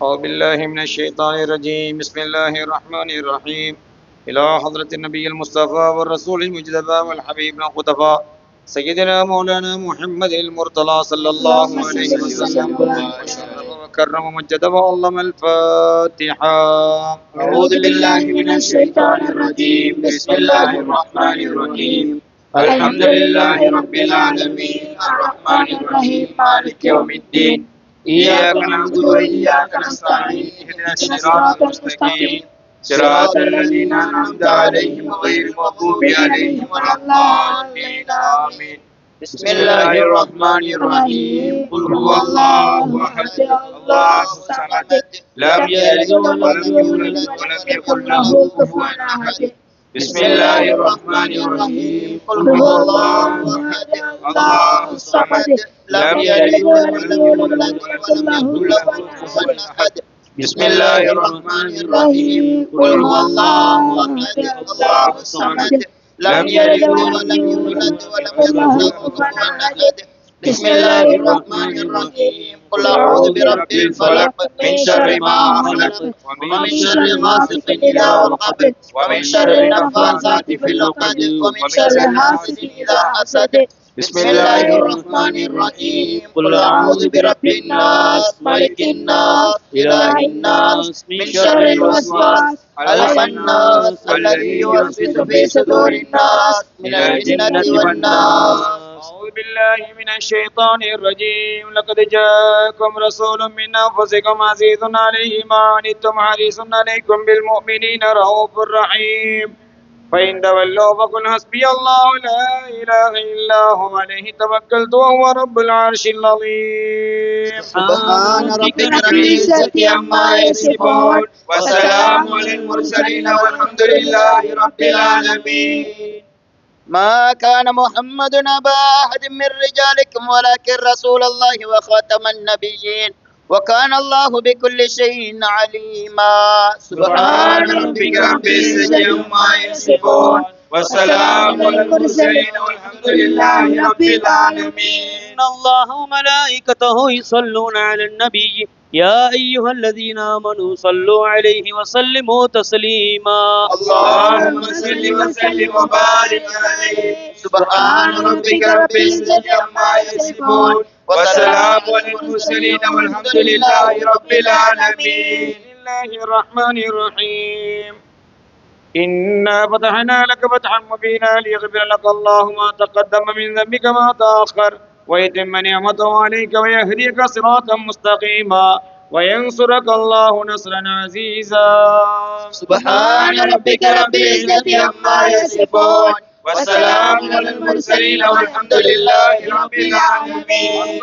أعوذ بالله من الشيطان الرجيم. بسم الله الرحمن الرحيم. إلى حضرة النبي المصطفى والرسول المجتبى والحبيب المقتفى سيدنا مولانا محمد المرتضى صلى الله اللهم عليه صل وسلم وسلم وبارك وشرف وكرم ومجد وعظم. الفاتحة. أعوذ بالله من الشيطان الرجيم. بسم الله الرحمن الرحيم. الحمد لله رب العالمين الرحمن الرحيم مالك يوم الدين. إياك نعبد وإياك نستعين. اهدنا الصراط المستقيم صراط الذين أنعمت عليهم غير المغضوب عليهم ولا الضالين آمين. بسم الله الرحمن الرحيم. قل هو الله أحد الله الصمد لم يلد ولم يولد ولم يكن له كفوا أحد. بسم الله الرحمن الرحيم. قل هو الله أحد الله الصمد لم يلد ولم يولد ولم يكن له كفوا أحد. بسم الله الرحمن الرحيم. قل هو الله أحد الله الصمد لم يلد ولم يولد ولم يكن له كفوا أحد. بسم الله الرحمن الرحيم. قل أعوذ برب الفلق من شر ما خلق ومن شر غاسق إذا وقب ومن شر النفاثات في العقد ومن شر حاسد إذا حسد. بسم الله الرحمن الرحيم. قل أعوذ برب الناس ملك الناس إله الناس من شر الوسواس الخناس الذي يوسوس في صدور الناس من الجنة والناس. أعوذ بالله من الشيطان الرجيم. لقد جاءكم رسول من أنفسكم عزيز عليه ما عنتم حريص عليكم بالمؤمنين رؤوف رحيم. فإن تولوا فقل حسبي الله لا إله إلا هو عليه توكلت وهو رب العرش العظيم. سبحان ربك رب العزة عما يصفون وسلام على المرسلين والحمد لله رب العالمين. ما كان محمد أبا أحد من رجالكم ولكن رسول الله وخاتم النبيين وكان الله بكل شيء عليما. سبحان ربك رب العزة عما يصفون وسلام على المرسلين والحمد لله رب العالمين. إن الله وملائكته يصلون على النبي يا أيها الذين آمنوا صلوا عليه وسلموا تسليما. اللهم صل وسلم وبارك عليه. سبحان ربك رب العزة عما يصفون وسلام على المرسلين والحمد لله رب العالمين. بسم الله الرحمن الرحيم. إنا فتحنا لك فتحا مبينا ليغفر لك الله ما تقدم من ذنبك ما تأخر ويتم نعمته عليك ويهديك صراطا مستقيما وينصرك الله نصرا عزيزا. سبحان ربك رب العزة عما يصفون وسلام على المرسلين والحمد لله رب العالمين.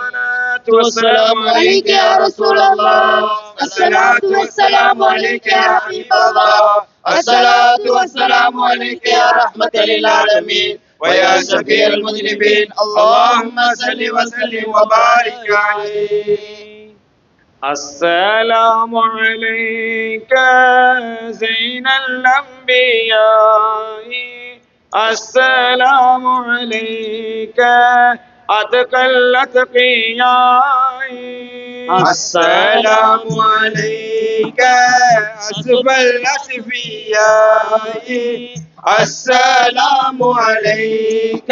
الصلاة والسلام عليك يا رسول الله. الصلاة والسلام عليك يا حبيب الله. الصلاة والسلام عليك يا رحمة للعالمين ويا شفيع المذنبين. اللهم صل وسلم وبارك عليه. السلام عليك زين الأنبياء. السلام عليك أتقى الأتقياء. السلام عليك أسفى الأسفياء. السلام عليك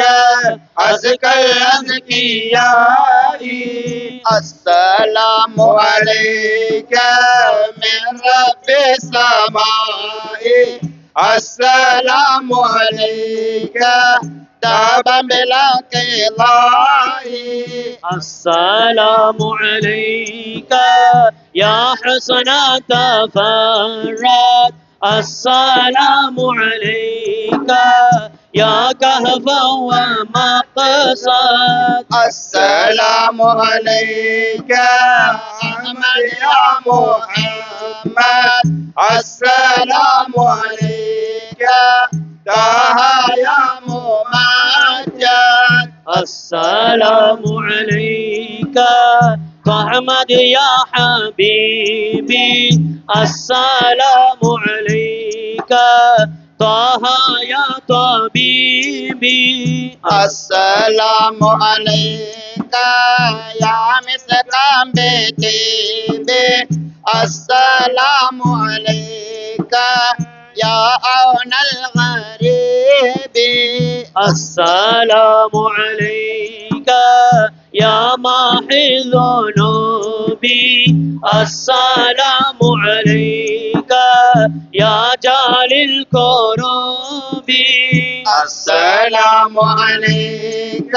أزكى الأزكياء. السلام عليك من رب السماء. السلام عليك تابا بلا قضاء. السلام عليك يا حسنة فرات. السلام عليك يا كهفا ومقصد. السلام عليك أحمد يا محمد. السلام عليك طه يا ممجد. السلام عليك أحمد يا حبيبي. السلام عليك طه يا طبيبي. السلام عليك يا مسكن بيتي. السلام عليك يا عون الغريب. السلام عليك يا ماحي ذنوبي. السلام عليك يا جالي الكروب. السلام عليك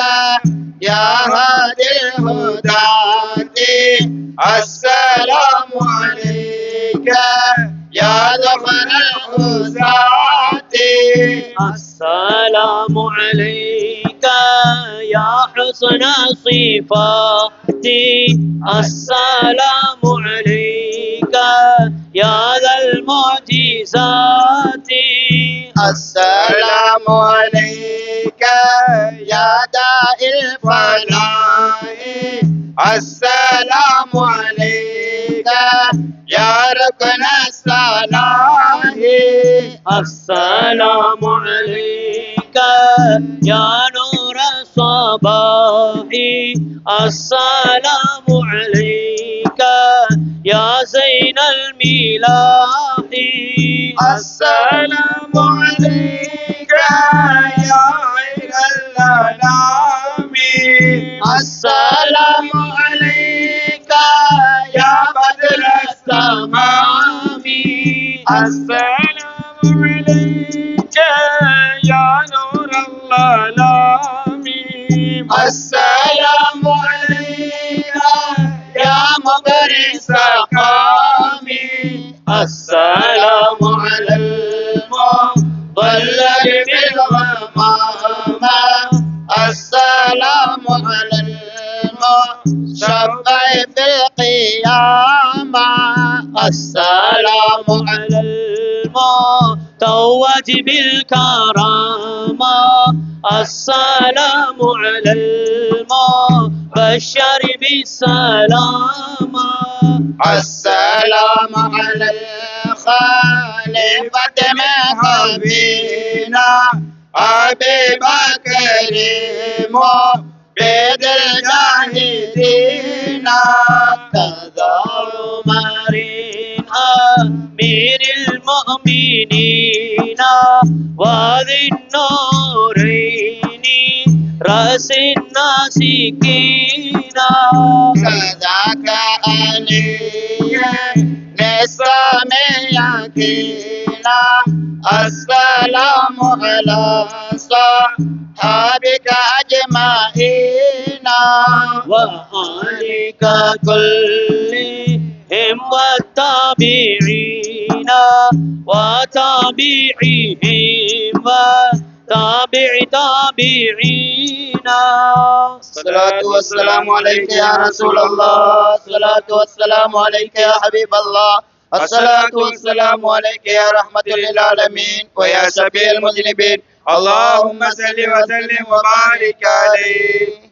يا هادي الهداة. السلام عليك يا ظفر الحساة. السلام عليك يا حسن صفاتي. السلام عليك يا ذا المعجزات. السلام عليك يا داء الفناء. السلام عليك يا ركن الصلاة. السلام عليك يا نور الصباح. السلام عليك يا زين الملاح. السلام عليك يا عين الأنام. السلام عليك يا بدر التمام. السلام عليك يا نور الظلام. السلام عليك يا مبرئ السقام. السلام على المضلل بالغمام. السلام على المشفع بالقيامة. السلام على المتوج بالكرامة. السلام على المبشر بالسلامة. السلام على الخليفة من حبينا أبي بكر مبيد الجاهدين. كذا عمر أمير المؤمنين وذي النورين رأس الناسكين. كذاك علي نسام يقينا. السلام على صحابك أجمعين وآلك كلهم والتابعين وتابعيهم وتابع تابعين. الصلاة والسلام عليك يا رسول الله. الصلاة والسلام عليك يا حبيب الله. الصلاة والسلام عليك يا رحمة للعالمين ويا شفيع المذنبين. اللهم صل وسلم وبارك عليه.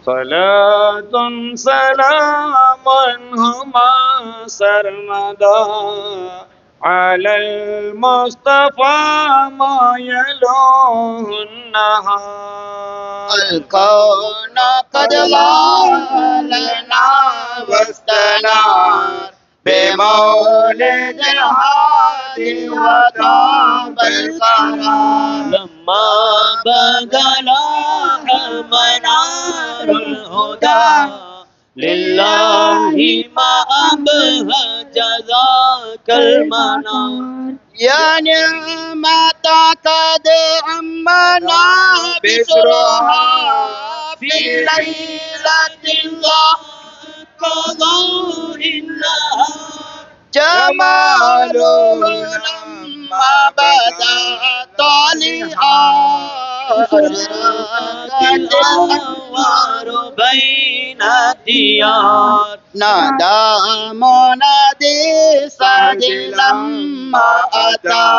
صلاة سلام هما سرمدا على المصطفى ما يلوه النهار. الكون قد لا لنا واستنار بمولد الهادي وطاب القرار. لما بدا لاح منار الهدى لله ما أبهج ذاك المنار. يا نعمة قد عمنا بسرها في ليلة قضاء النهار. جماله لما بدا طالعا أشرقت الأنوار بين الديار. نادى منادي سعد لما أتى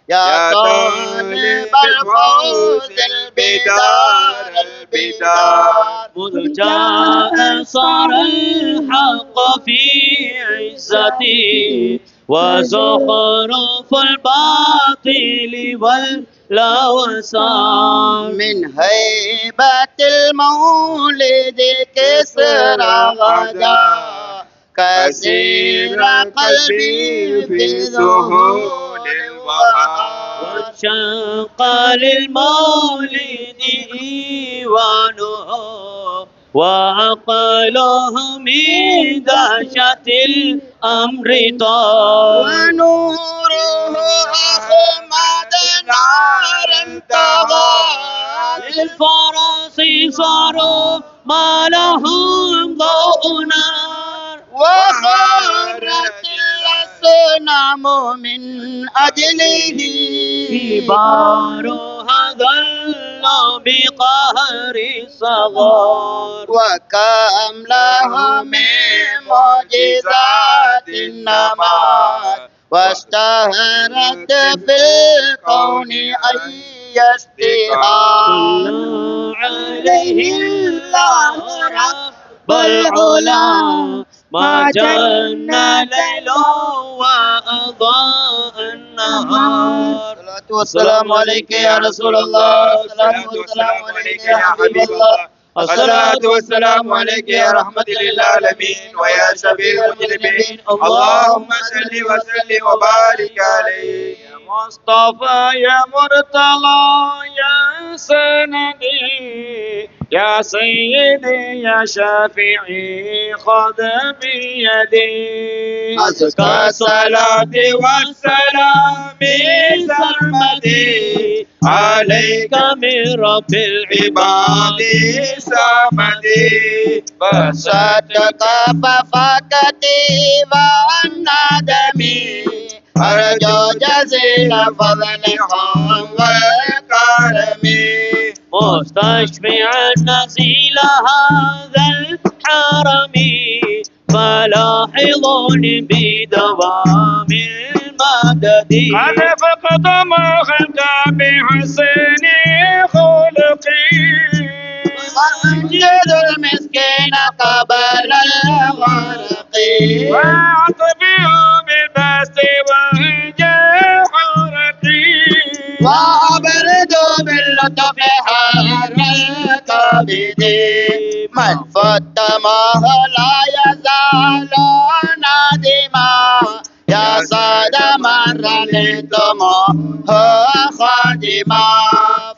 يا طالب الفوز البدار البدار. مذ جاء صار الحق في عزتي وزخرف الباطل لا وسار من هيبة المولد كسرى غدا كثير قلبي في ذهول الوهى وانشق للمولد إيوانه وأقله من دهشة الأمر طار ونوره أحمد نارا طغى للفرس صاروا ما لهم ضوء نار وخرت الأصنام من أجله كبارها ذلوا بقهر الصغار وكم له من معجزات النماء واشتهرت في الكون أي اشتهار صلى عليه الله رب العلا ما جن ليل وأضاء النهار الصلاة والسلام عليك يا رسول الله الصلاة والسلام عليك يا حبيب الله الصلاة والسلام عليك يا رحمة للعالمين ويا شفيع المذنبين اللهم صل وسلم وبارك عليه يا مصطفى يا مرتضى يا سندي يا سيدي يا شافعي خذ بيدي أزكى صلاة والسلام سرمدي عليك من رب العباد سامدي صدق ففكتي والندمي أرجو جزيل فضلكم والكرم مستشفعا نزيل هذا الحرم فلاحظون بدوام المدد قد فقد ما خلق بحسن خلقي وأنجد المسكين قبل الغرق وأطفئ بالباس والجحرتي وأبرد باللطف حر الكبد من فت ما لا يزال نادما يا صاد من رنيتم هو خادما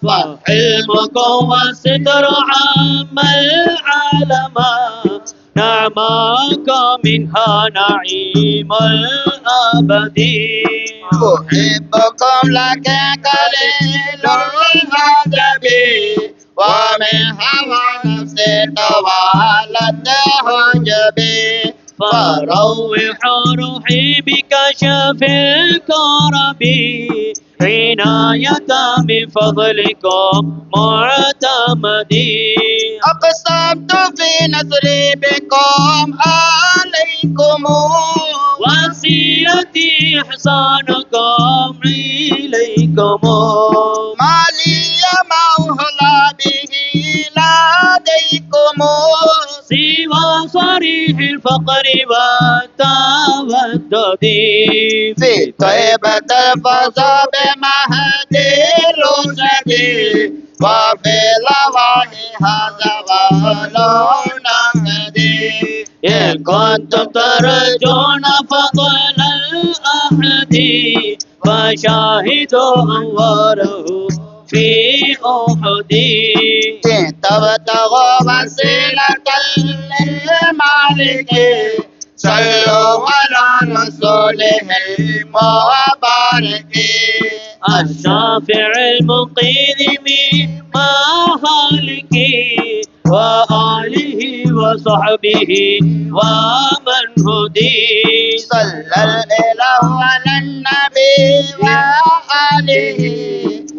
فحلمكم والستر عام العالم نعماك منها نعيم الأبد أحبكم لك قليل الغضب ومن هوى نفسي توالت حجبي فروح روحي بكشف الكرب عناية من فضلكم معتمدي أقسمت في نصري بكم عليكم وصيتي إحسانكم إليكم ما لي موهلا به لديكم سوى صريح الفقر والتودد في طيبة الفضاء بمهدي الرشد وفي لوائها زوال نهدي إن كنتم ترجون فضل الأحد فشاهدوا أنواره في أحد تبتغوا وسيلة للمالك صلوا على رسوله المبارك الشافع المقيم مما هالك وآله وصحبه ومن هدي صلى الإله على النبي وآله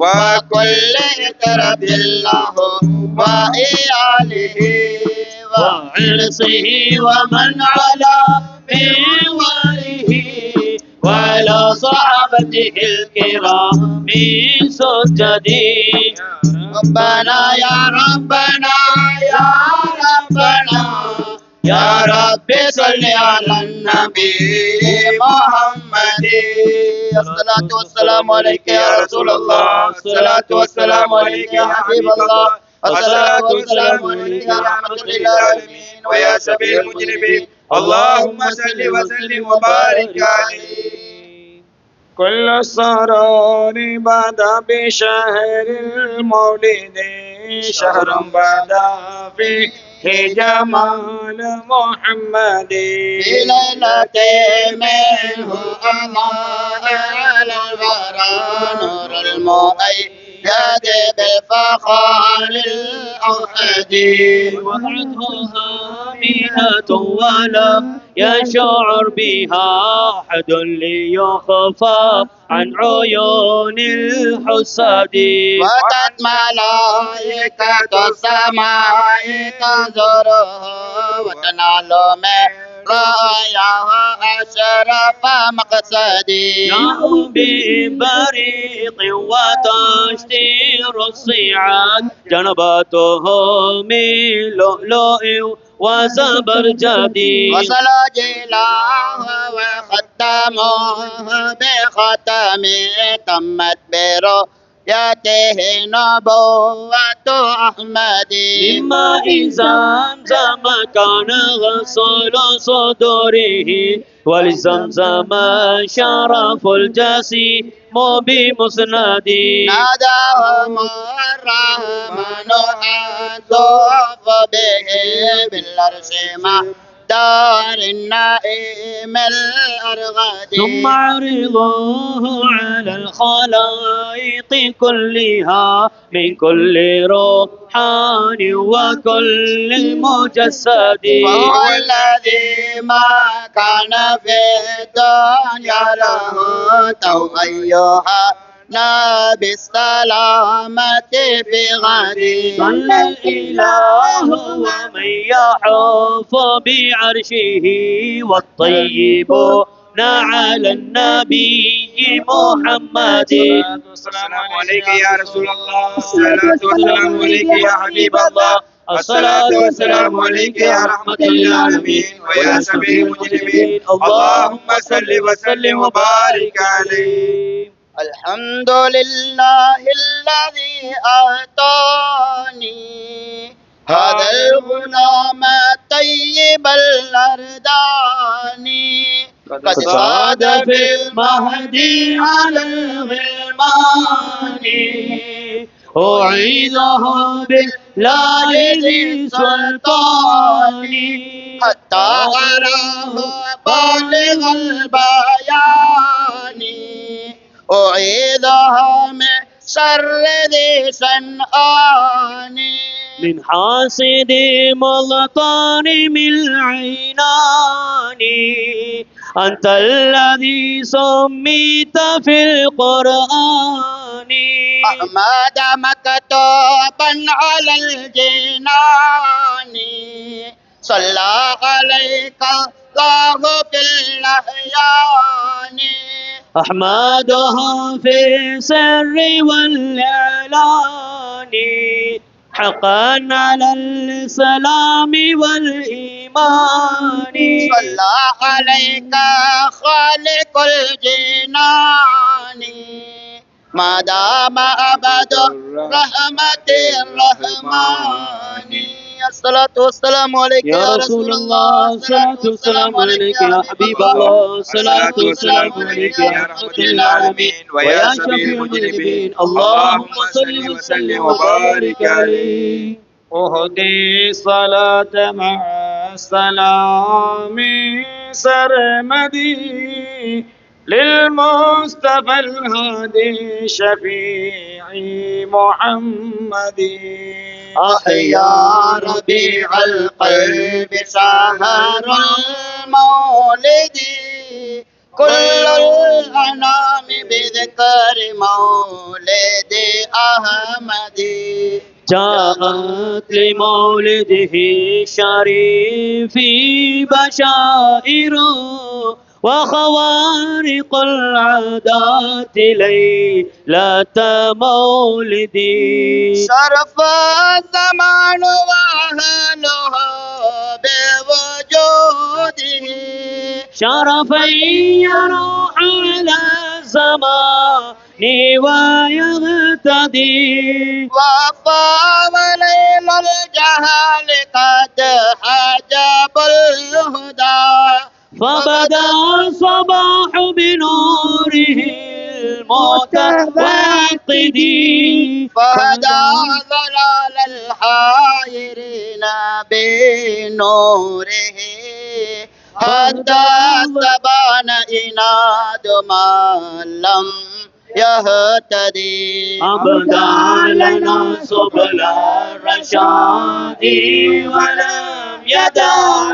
وكل اقرب الله وإياله وعرسه ومن على منوره وعلى صحابته الكرام سجدي ربنا يا ربنا يا ربنا يا رب صل على النبي محمد. الصلاة والسلام عليك يا رسول الله، الصلاة والسلام عليك يا حبيب الله، الصلاة والسلام عليك يا رحمة للعالمين ويا شفيع المذنبين. اللهم صل وسلم وبارك عليه. كل السرور بدا بشهر المولد، شهر بدا فيه جمال محمد. في ليلة منه أضاء على الورى نور المؤيد بالفخار الأحدي. وضعتها هامئة ولم يشعر بها أحد ليخفى عن عيون الحساد. وأتت ملائكة السماء تزورها وتنال من رايها أشرف مقصدي. جاءوا ببريق وتشتير الصيعان جنباته من لؤلؤ وزبرجد. وصل جلاه وختمه بختم تمت برؤيته نبوة أحمد. من ماء زمزم كان غسل صدوره ولزمزم شرف الجسيم بمسند. ناداهم الرحمن أن توف به بالعرش مع دار النائم الأرغد. ثم عرضوه على الخلائق كلها من كل روحان وكل مجسد. وهو الذي ما كان في الدنيا له توأيها بالسلامة في غدي. صلى الإله ومن يحف بعرشه والطيبون على النبي محمد. السلام عليك يا رسول الله، الصلاة والسلام عليك يا حبيب الله، الصلاة والسلام عليك يا رحمة للعالمين ويا شفيع المذنبين. اللهم صل وسلم وبارك عليه. الحمد لله الذي أعطاني هذا الغلام الطيب الأرداني. قد صاد في المهدي على الغلمان أعيده بالله ذي سلطان حتى أراه بالغ البيان. أعيدها من شر ذي سنآن من حاسد ملطان من العنان. أنت الذي سميت في القرآن أحمد مكتوبا على الجنان. صلى عليك الله في الأحيان. أحمدها في السر والإعلان حقا على الإسلام والإيمان. صلى عليك خالق الجنان ما دام أبد رحمة الرحمن. الصلاة والسلام عليك يا رسول الله، الصلاة والسلام عليك يا حبيب الله، الصلاة والسلام عليك يا رحمة للعالمين ويا شفيع المذنبين. اللهم صل وسلم وبارك عليه. أهدي صلاة مع السلام سرمدي للمصطفى الهادي شفيعي محمد. أحيا ربيع القلب سهر المولد كل الأنام بذكر مولد أحمد. جاءت لمولده الشريف بشائر وخوارق العادات ليلة مولدي. شرف الزمان وأهله شرفا يروح على الزمان ويغتدي وقام ليل الجهل قد حجب الهدى فبدا الصباح بنوره المتوقد فهدى ضلال الحائرين بنوره حتى استبان إناد من لم يهتدي أبدى لنا سبل الرشاد ولم يدع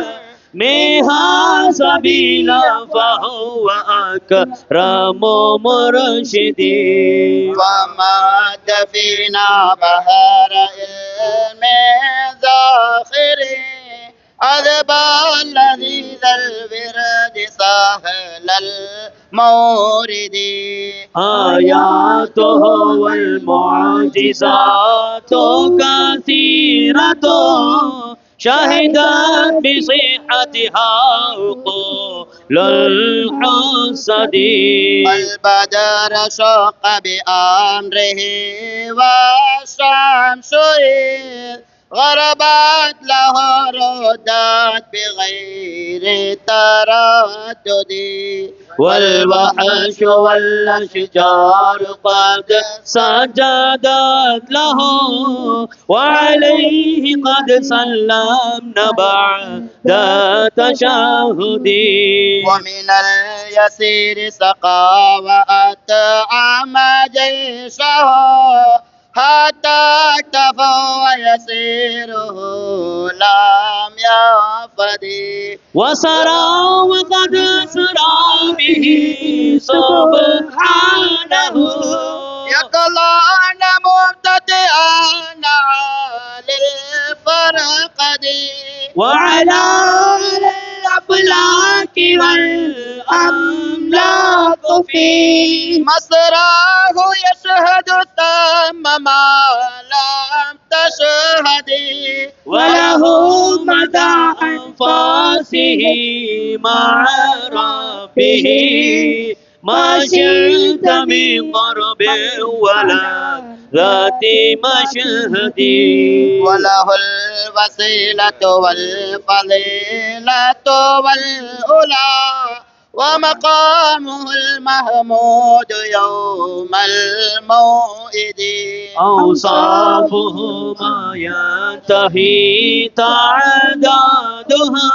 منها سبيلا فهو أكرم مرشدي ومد فينا بهر علم زاخر أذب الذي ذا الورد سهل المورد آياته والمعجزات كثيرة شهدت بصحتها عقول الحسد البدر شق بأمره والشمس إذ غربت له ردت بغير تردد والوحش والأشجار قد سجدت له وعليه قد سلمنا بعد تشهد ومن اليسير سقى وأطعم جيشه حتى اكتفى ويسيره لم يفدي وسرى وقد سرى به سبحانه يقلعن مبتدئا للفرقد وعلى الأفلاك والأملاك فيه مسراه يشهد ثم ما لم تشهد وله مدى أنفاسه مع ربه ما شئت من قرب ولا ذات مشهد وله الوسيلة والفضيلة والأولى ومقامه المحمود يوم الموئد أوصافه ما ينتهي تعدادها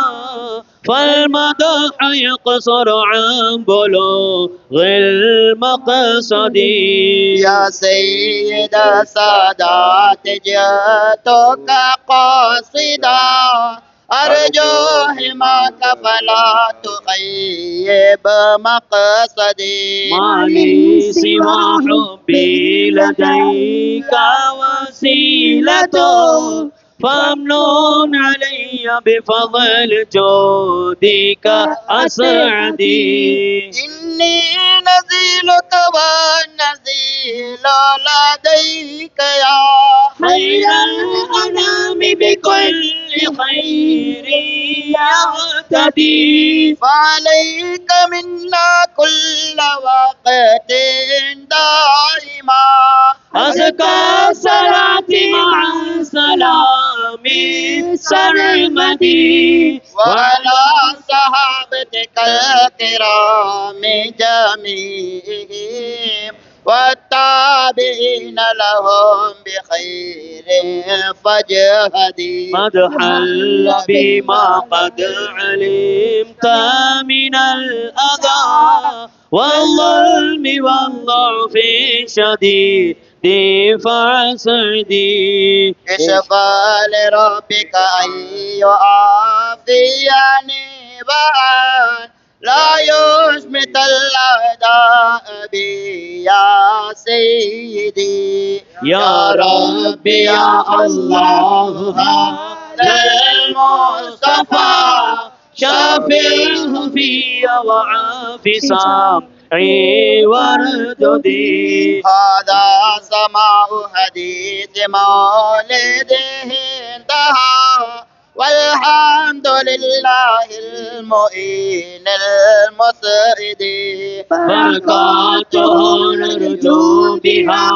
فالمدح يقصر عن بلوغ المقصد يا سيد السادات جئتك قاصدا أرجو هماك فلا تخيب مقصدي ما لي سوى حبي لديك وسيلة فامنون علي بفضل جودك أسعدي إني نزيلك والنزيل لديك يا خير الأنام بكل خير يهتدي فعليك منا كل وقت دائما أزكى الصلاة مع السلام سرمدي وعلى صحابتك الكرام جميعهم والتابعين لهم بخير فاجهدي مدحا بما قد علمت من الأذى والظلم والضعف الشديد فاسعدي اشفى لربك أن يعافيني وأن لا يشمت الأعداء بي يا سيدي يا ربي يا الله هذا المصطفى شافعه في وعاف سامعي ورددي هذا سماع حديث مولده انتهى والحمد لله المعين المسعد بركاته نرجو بها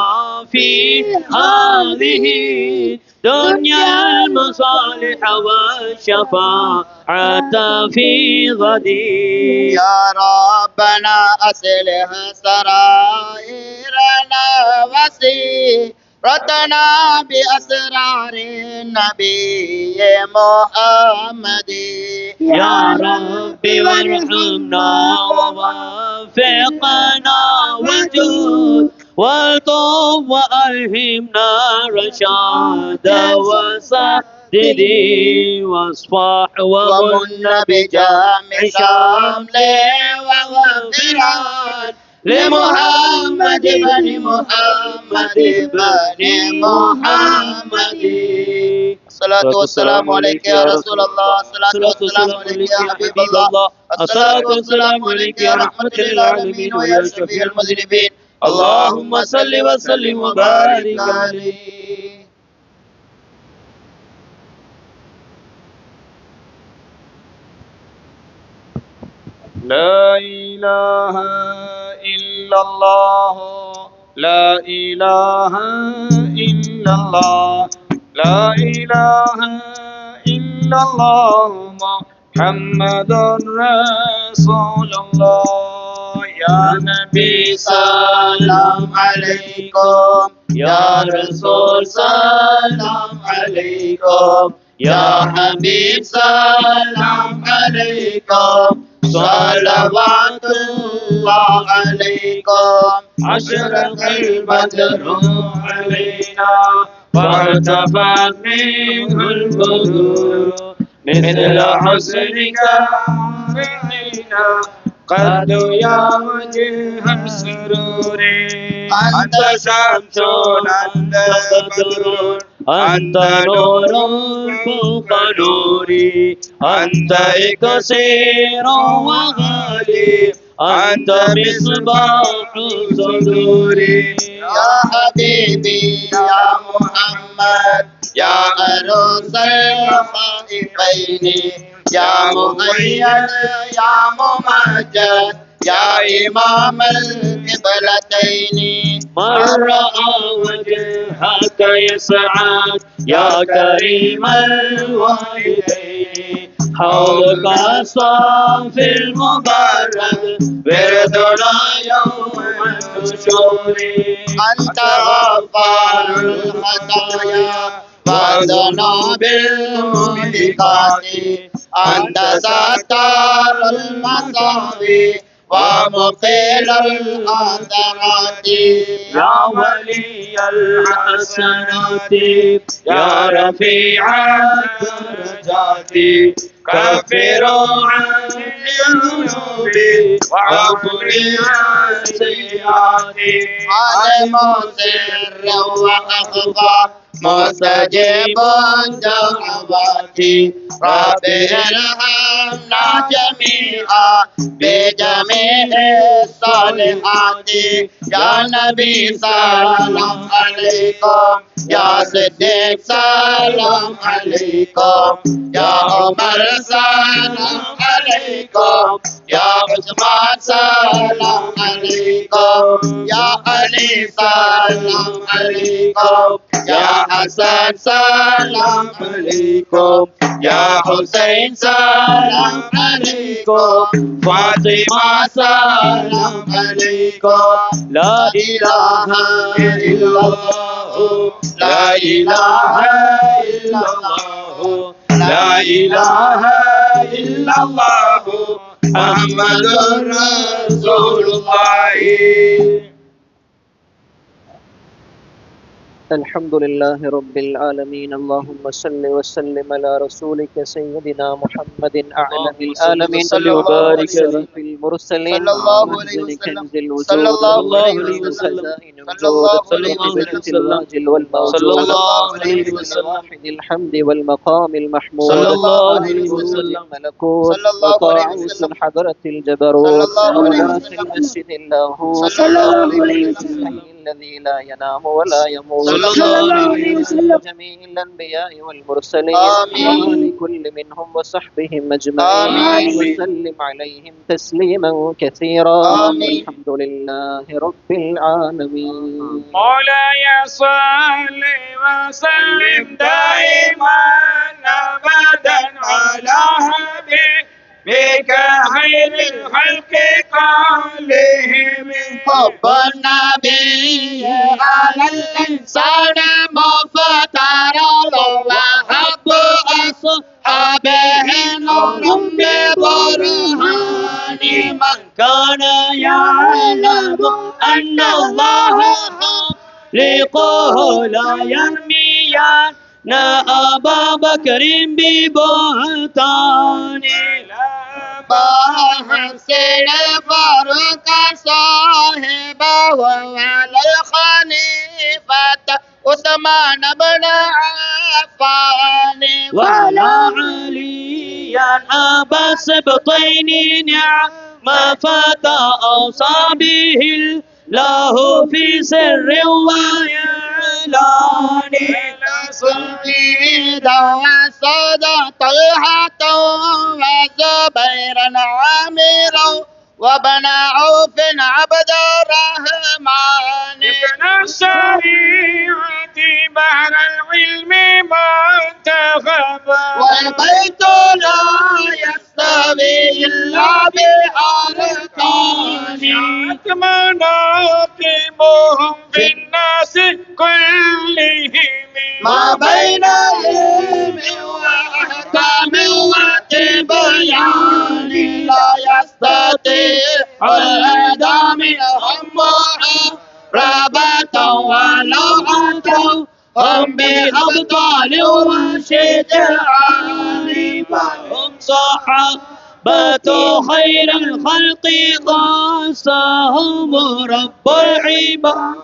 في هذه دنيا المصالح والشفاعة في غدي. يا ربنا أصلح سرائرنا وسيرتنا بأسرار النبي محمد. يا رب وارحمنا ووفقنا وجود والطب وألهمنا رشاد وسدد واصفح ومن بجامع شمل وغفران لمحمد بن محمد بن محمد. الصلاة والسلام عليك يا رسول الله، الصلاة والسلام عليك يا حبيب الله، الصلاة والسلام عليك يا رحمة للعالمين ويا شفيع المذنبين. اللهم صل وسلم وبارك عليه. لا إله إلا الله، لا إله إلا الله، لا إله إلا الله محمد رسول الله. يا نبي سلام عليكم، يا رسول سلام عليكم، يا حبيب سلام عليكم، صلوات الله عليكم. أشرق البدر علينا وارتفع منه البدور مثل حسنك رأينا قد يا وجه السرور. أنت شمس أنت بدر أنت نور فوق نوري، أنت إكسير وغالي، أنت مصباح صدوري. يا حبيبي يا محمد، يا عروس الخائفين، يا مؤيد يا ممجد، يا إمام القبلتين. من رأى وجهك يسعد يا كريم الوالدين، حولك الصافي المبارك بردنا يوم النشور. أنت غفار الخطايا والذنوب المهلكات، أنت ستار المصائب ومقيل الآثارات. يا ولي الحسنات يا رفيع الدرجات، كفر عن الذنوب وعفر عن السيئات. عالم سر وأخفى مستجيب الدعوات، رب ارحمنا جميعا بجميع الصالحات. يا نبي سلام عليكم، يا صديق سلام عليكم، يا عمر سلام عليكم، يا عثمان سلام عليكم، يا علي سلام عليكم، يا حسن سلام عليكم، يا حسين سلام عليكم، فاطمة سلام عليكم. لا إله إلا الله، لا إله إلا الله، لا إله إلا الله محمد رسول الله. الحمد لله رب العالمين. اللهم صل وسلم على رسولك سيدنا محمد أعلم العالمين وبارك عليه في المرسلين ومنزل كنز الوجود صلى الله عليه وخزائن وسلم الوجود الواجل والموجود صلى الله عليه وسلم واحد الحمد والمقام المحمود صلى الله عليه وسلم ملكوت صلى الله عليه وطاعوس وسلم الحضرة الجبروت صلى الله عليه وحضرة وسلم المسجد اللاهوت صلى الله عليه وسلم الذي لا ينام ولا يموت صلى الله عليه وسلم جميع الأنبياء والمرسلين آمين. كل منهم وصحبهم أجمعين وسلم عليهم تسليما كثيرا الحمد لله رب العالمين. مولاي صل وسلم دائما أبدا على حبيبك خير الخلق كلهم. حب النبي على الإنسان مفترض وحب أصحابه نور ببرهان. من كان يعلم أن الله خالقه لا يرمين أبا بكر ببهتان. حسين فاروق صاحبه على الخليفة عثمان بن عفان. ولا عليا أبا سبطين نعم فتى أوصى به الله في سر وإعلان. سعيدا وسادا طلحة وزبيرا عامرا وبن عوف عبد الرحمن. ابن الشريعة بحر العلم منتخبا والبيت لا يستوي إلا بأركانه. مناقبهم في الناس كلهم ما بين علم وأحكام وتبيان. لا يستطيع الأداء منهم ربة ولو أتوا هم بأبطال وشجعان. هم صحابة خير الخلق خاصهم رب العباد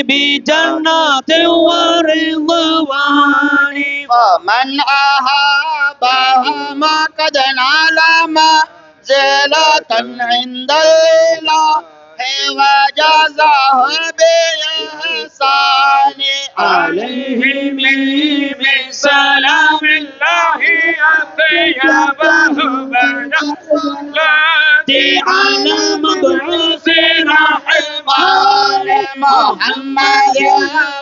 بجنات ورضوان. ومن أحبهم قد نال منزلة عند الله وجزاه بإحسان. عليهم من سلام الله أطيبه بدا على مبعوث رحمن محمد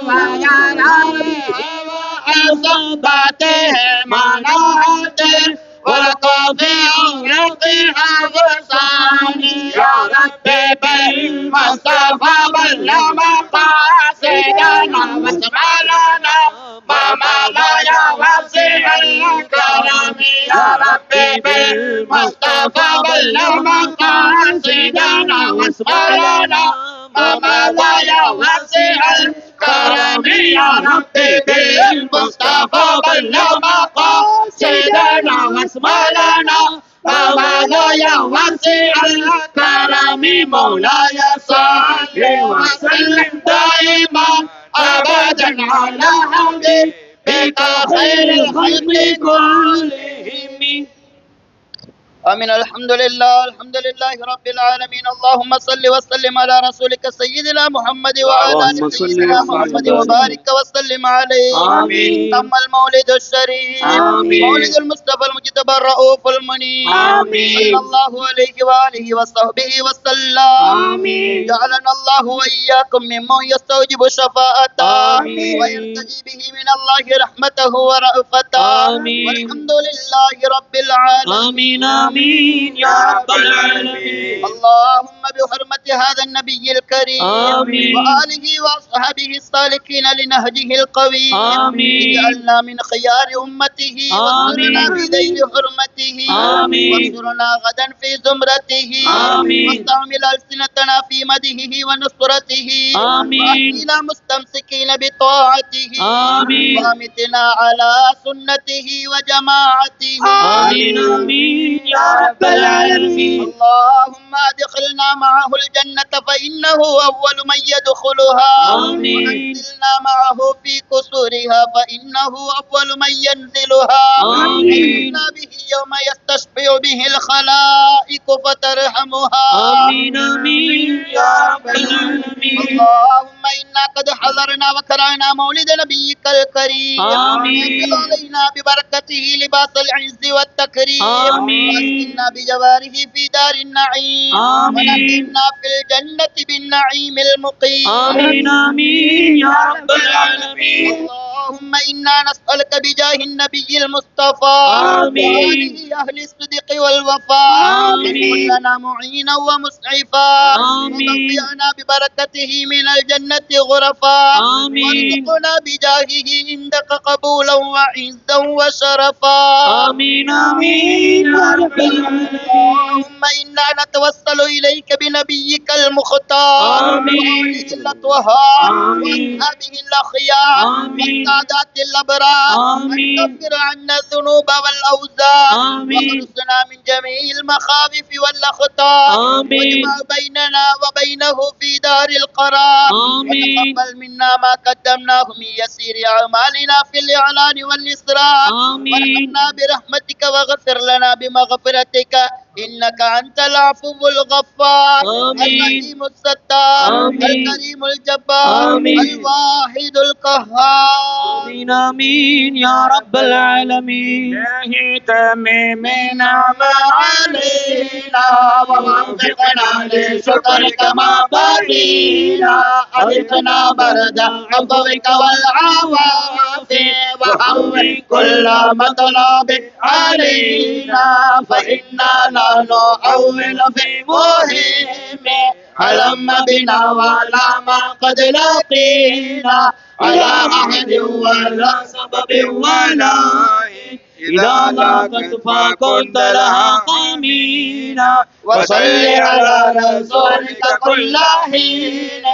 وعلى وأصحابه مناته والقطيع رقيع غصاني. يا ربي بالمصطفى بلغ مقاصدنا واسمع لنا ما مضى يا واسع الكرم. يا ربي بالمصطفى بلغ مقاصدنا واسمع لنا ما مضى يا واسع الكرم. يا ربي بالمصطفى بلغ مقاصدنا واسمع لنا ما مضى يا واسع الكرم. مولاي صل وسلم دائما أبدا على حبيبك خير الخلق كلهم. آمين. الحمد لله رب العالمين. اللهم صل وسلم على رسولك سيدنا محمد وعلى آل سيدنا محمد وبارك وسلم عليه. آمين. تم المولد الشريف آمين. مولد المصطفى المجتبى الرؤوف المنيب آمين. صلى الله عليه وآله وصحبه وسلم. آمين. جعلنا الله وإياكم ممن يستوجب شفاعته آمين. ويرتجي به من الله رحمته ورأفته. آمين. والحمد لله رب العالمين. آمين آمين يا رب العالمين. اللهم بحرمة هذا النبي الكريم آمين. وآله وأصحابه السالكين لنهجه القويم آمين. اجعلنا من خيار أمته واسترنا آمين. بذيل حرمته آمين. واسترنا غدا في زمرته آمين. واستعمل ألسنتنا في مدحه ونصرته آمين. وأحينا مستمسكين بطاعته آمين. وأمتنا على سنته وجماعته. آمين آمين يا رب العالمين. اللهم ادخلنا معه الجنة فإنه أول من يدخلها. آمين. وأنزلنا معه في قصورها فإنه أول من ينزلها. آمين. وأنزلنا به يوم يستشفع به الخلائق فترحمها. آمين آمين يا رب العالمين. اللهم إنا قد حضرنا وكرهنا مولد نبيك الكريم آمين. علينا ببركته لباس العز والتكريم آمين. واسكننا بجواره في دار النعيم آمين. ونعمنا في الجنة بالنعيم المقيم آمين آمين يا رب العالمين. اللهم إنا نسألك بجاه النبي المصطفى آمين. وآله أهل الصدق والوفاء آمين. أن كن لنا معينا ومسعفا آمين. وتوفينا ببركته من الجنة غرفا آمين. وارزقنا بجاهه عندك قبولا وعزا وشرفا آمين آمين يا رب العالمين. اللهم إنا نتوسل إليك بنبيك المختار آمين. وآله الأطهار آمين. وأصحابه الأخيار آمين. والسادات الأبرار آمين. أن تغفر عنا الذنوب والأوزار آمين. واحرسنا من جميع المخاوف والأخطار آمين. واجمع بيننا وبينه في دار القرار آمين. وتقبل منا ما قدمناه من يسير أعمالنا في الإعلان والإسرار آمين. وارحمنا برحمتك واغفر لنا بمغفرتك إنك أنت العفو الغفار آمين. الرحيم الستار آمين. الكريم الجبار آمين. الواحد القهار آمين آمين يا رب العالمين. إلهي تمم نعم علينا ووفقنا لشكرك ما بقينا أذقنا برد عفوك والعوافي وهون كل مطلب علينا فإنا لا نعول في مهم هلم بنا ولا ما قد لقينا على عهد ولا سبب ولا إذا ضاقت فكنت لها قمينا. وصل على رسولك كل حين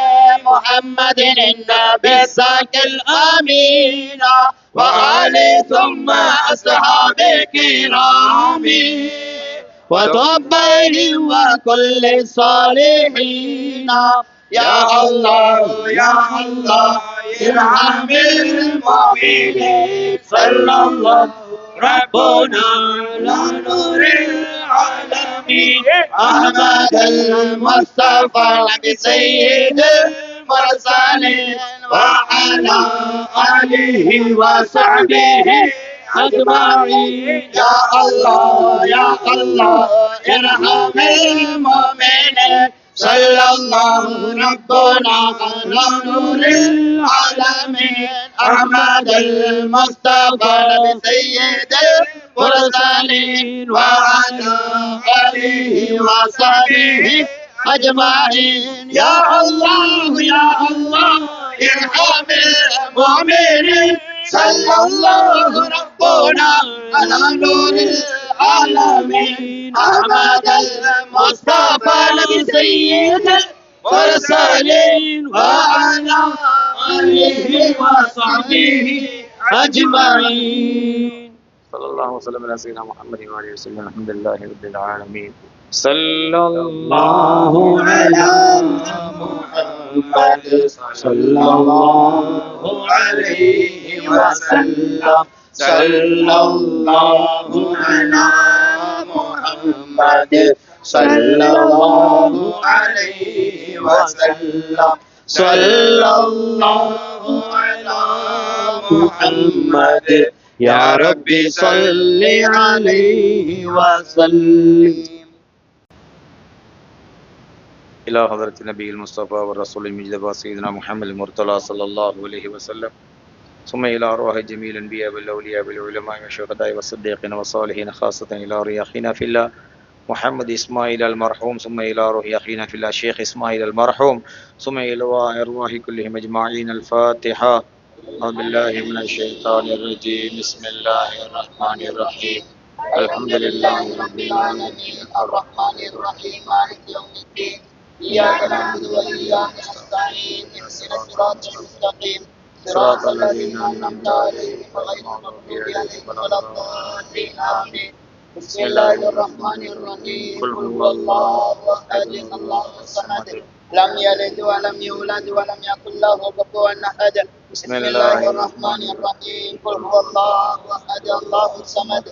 محمد النبي الزكي الأمين وآله ثم أصحابه الكرام وطبعهم وكل الصالحين يا الله يا الله ارحم المؤمنين صلى الله ربنا على نور العالمين أحمد المصطفى بسيد المرسلين وعلى آله وصحبه أجمعين يا الله يا الله ارحم المؤمنين صلى الله ربنا على نور العالمين أحمد المصطفى بسيد المرسلين وعلى آله وصحبه أجمعين يا الله يا الله ارحم المؤمنين صلى الله ربنا على نور العالمين أحمد المصطفى بسيد المرسلين وعلى آله وصحبه أجمعين. صلى الله وسلم على سيدنا محمد وعلى وسلم الحمد لله رب العالمين. صلى الله على محمد صلى الله عليه وسلم صلى الله على محمد صلى الله عليه وسلم صلى الله على محمد يا ربي صل عليه وسلم. إلى حضرة النبي المصطفى والرسول المجتبى سيدنا محمد المرتضى صلى الله عليه وسلم، ثم إلى أرواح جميع الأنبياء والأولياء والعلماء والشهداء والصديقين والصالحين، خاصة إلى روح أخينا في الله محمد إسماعيل المرحوم، ثم إلى روح أخينا في الله الشيخ إسماعيل المرحوم، ثم إلى أرواح كلهم أجمعين. الفاتحة. أعوذ بالله من الشيطان الرجيم. بسم الله الرحمن الرحيم. الحمد لله رب العالمين الرحمن الرحيم مالك يوم الدين إياك نعبد وإياك نستعين اهدنا الصراط المستقيم صراط الذين أنعمت عليهم غير المغضوب عليهم ولا الضالين آمين. بسم الله الرحمن الرحيم. قل هو الله أحد الله الصمد لم يلد ولم يولد ولم يكن له كفوا أحد. بسم الله الرحمن الرحيم. قل هو الله أحد الله الصمد